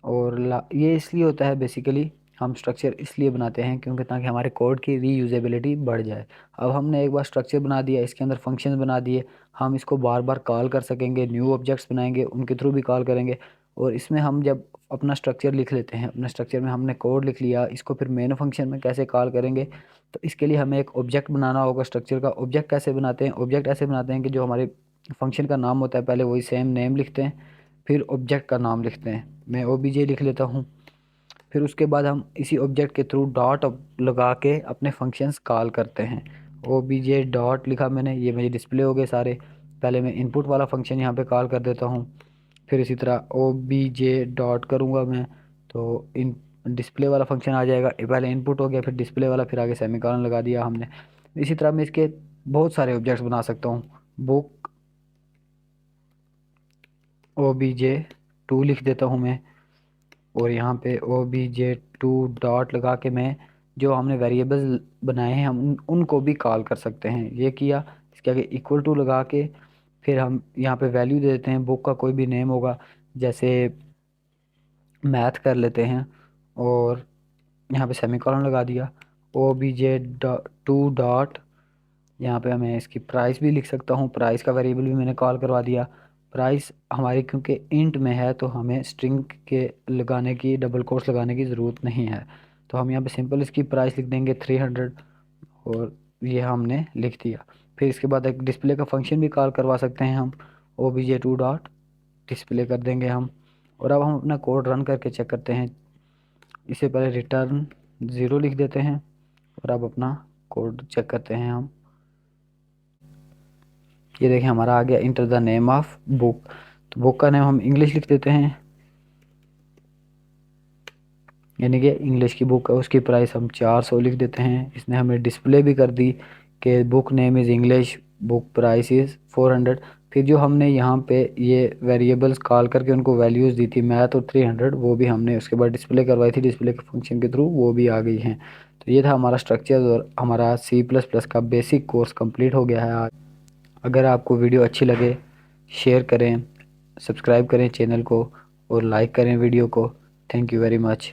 और ये इसलिए होता है बेसिकली, हम स्ट्रक्चर इसलिए बनाते हैं क्योंकि ताकि हमारे कोड की रीयूजेबिलिटी बढ़ जाए। अब हमने एक बार स्ट्रक्चर बना दिया, इसके अंदर फंक्शन बना दिए, हम इसको बार बार कॉल कर सकेंगे, न्यू ऑब्जेक्ट्स बनाएंगे उनके थ्रू भी कॉल करेंगे। और इसमें हम जब अपना स्ट्रक्चर लिख लेते हैं, अपने स्ट्रक्चर में हमने कोड लिख लिया, इसको फिर मेन फंक्शन में कैसे कॉल करेंगे, तो इसके लिए हमें एक ऑब्जेक्ट बनाना होगा स्ट्रक्चर का। ऑब्जेक्ट कैसे बनाते हैं? ऑब्जेक्ट ऐसे बनाते हैं कि जो हमारे फंक्शन का नाम होता है पहले वही सेम नेम लिखते हैं, फिर ऑब्जेक्ट का नाम लिखते हैं, मैं ओबीजे लिख लेता हूँ। फिर उसके बाद हम इसी ऑब्जेक्ट के थ्रू डॉट लगा के अपने फंक्शंस कॉल करते हैं। ओबीजे डॉट लिखा मैंने, ये मेरे डिस्प्ले हो गए सारे। पहले मैं इनपुट वाला फंक्शन यहाँ पे कॉल कर देता हूँ, फिर इसी तरह ओबीजे डॉट करूँगा मैं तो इन डिस्प्ले वाला फंक्शन आ जाएगा। पहले इनपुट हो गया, फिर डिस्प्ले वाला, फिर आगे सेमीकोलन लगा दिया हमने। इसी तरह मैं इसके बहुत सारे ऑब्जेक्ट्स बना सकता हूँ। बुक OBJ2 लिख देता हूँ मैं, और यहाँ पे OBJ2 डॉट लगा के मैं जो हमने वेरिएबल्स बनाए हैं हम उनको भी कॉल कर सकते हैं। ये किया, इसके आगे इक्वल टू लगा के फिर हम यहाँ पे वैल्यू दे देते हैं, बुक का कोई भी नेम होगा, जैसे मैथ कर लेते हैं, और यहाँ पे सेमीकोलन लगा दिया। OBJ2 डॉट, यहाँ पे मैं इसकी प्राइस भी लिख सकता हूँ, प्राइस का वेरिएबल भी मैंने कॉल करवा दिया। प्राइस हमारी क्योंकि इंट में है तो हमें स्ट्रिंग के लगाने की, डबल कोट्स लगाने की ज़रूरत नहीं है, तो हम यहाँ पे सिंपल इसकी प्राइस लिख देंगे 300, और ये हमने लिख दिया। फिर इसके बाद एक डिस्प्ले का फंक्शन भी कॉल करवा सकते हैं हम, OBJ2 डॉट डिस्प्ले कर देंगे हम। और अब हम अपना कोड रन करके चेक करते हैं। इससे पहले रिटर्न 0 लिख देते हैं, और अब अपना कोड चेक करते हैं हम। ये देखें हमारा आ गया inter the name of book, तो बुक का नेम हम इंग्लिश लिख देते हैं, यानी कि इंग्लिश की बुक है, उसकी प्राइस हम 400 लिख देते हैं। इसने हमें डिस्प्ले भी कर दी कि book name is English, book price is 400। फिर जो हमने यहाँ पे ये वेरिएबल्स कॉल करके उनको वैल्यूज़ दी थी, मैथ और 300, वो भी हमने उसके बाद डिस्प्ले करवाई थी डिस्प्ले के फंक्शन के थ्रू, वो भी आ गई हैं। तो ये था हमारा स्ट्रक्चर, और हमारा C++ का बेसिक कोर्स कंप्लीट हो गया है आज। अगर आपको वीडियो अच्छी लगे, शेयर करें, सब्सक्राइब करें चैनल को, और लाइक करें वीडियो को। Thank you very much.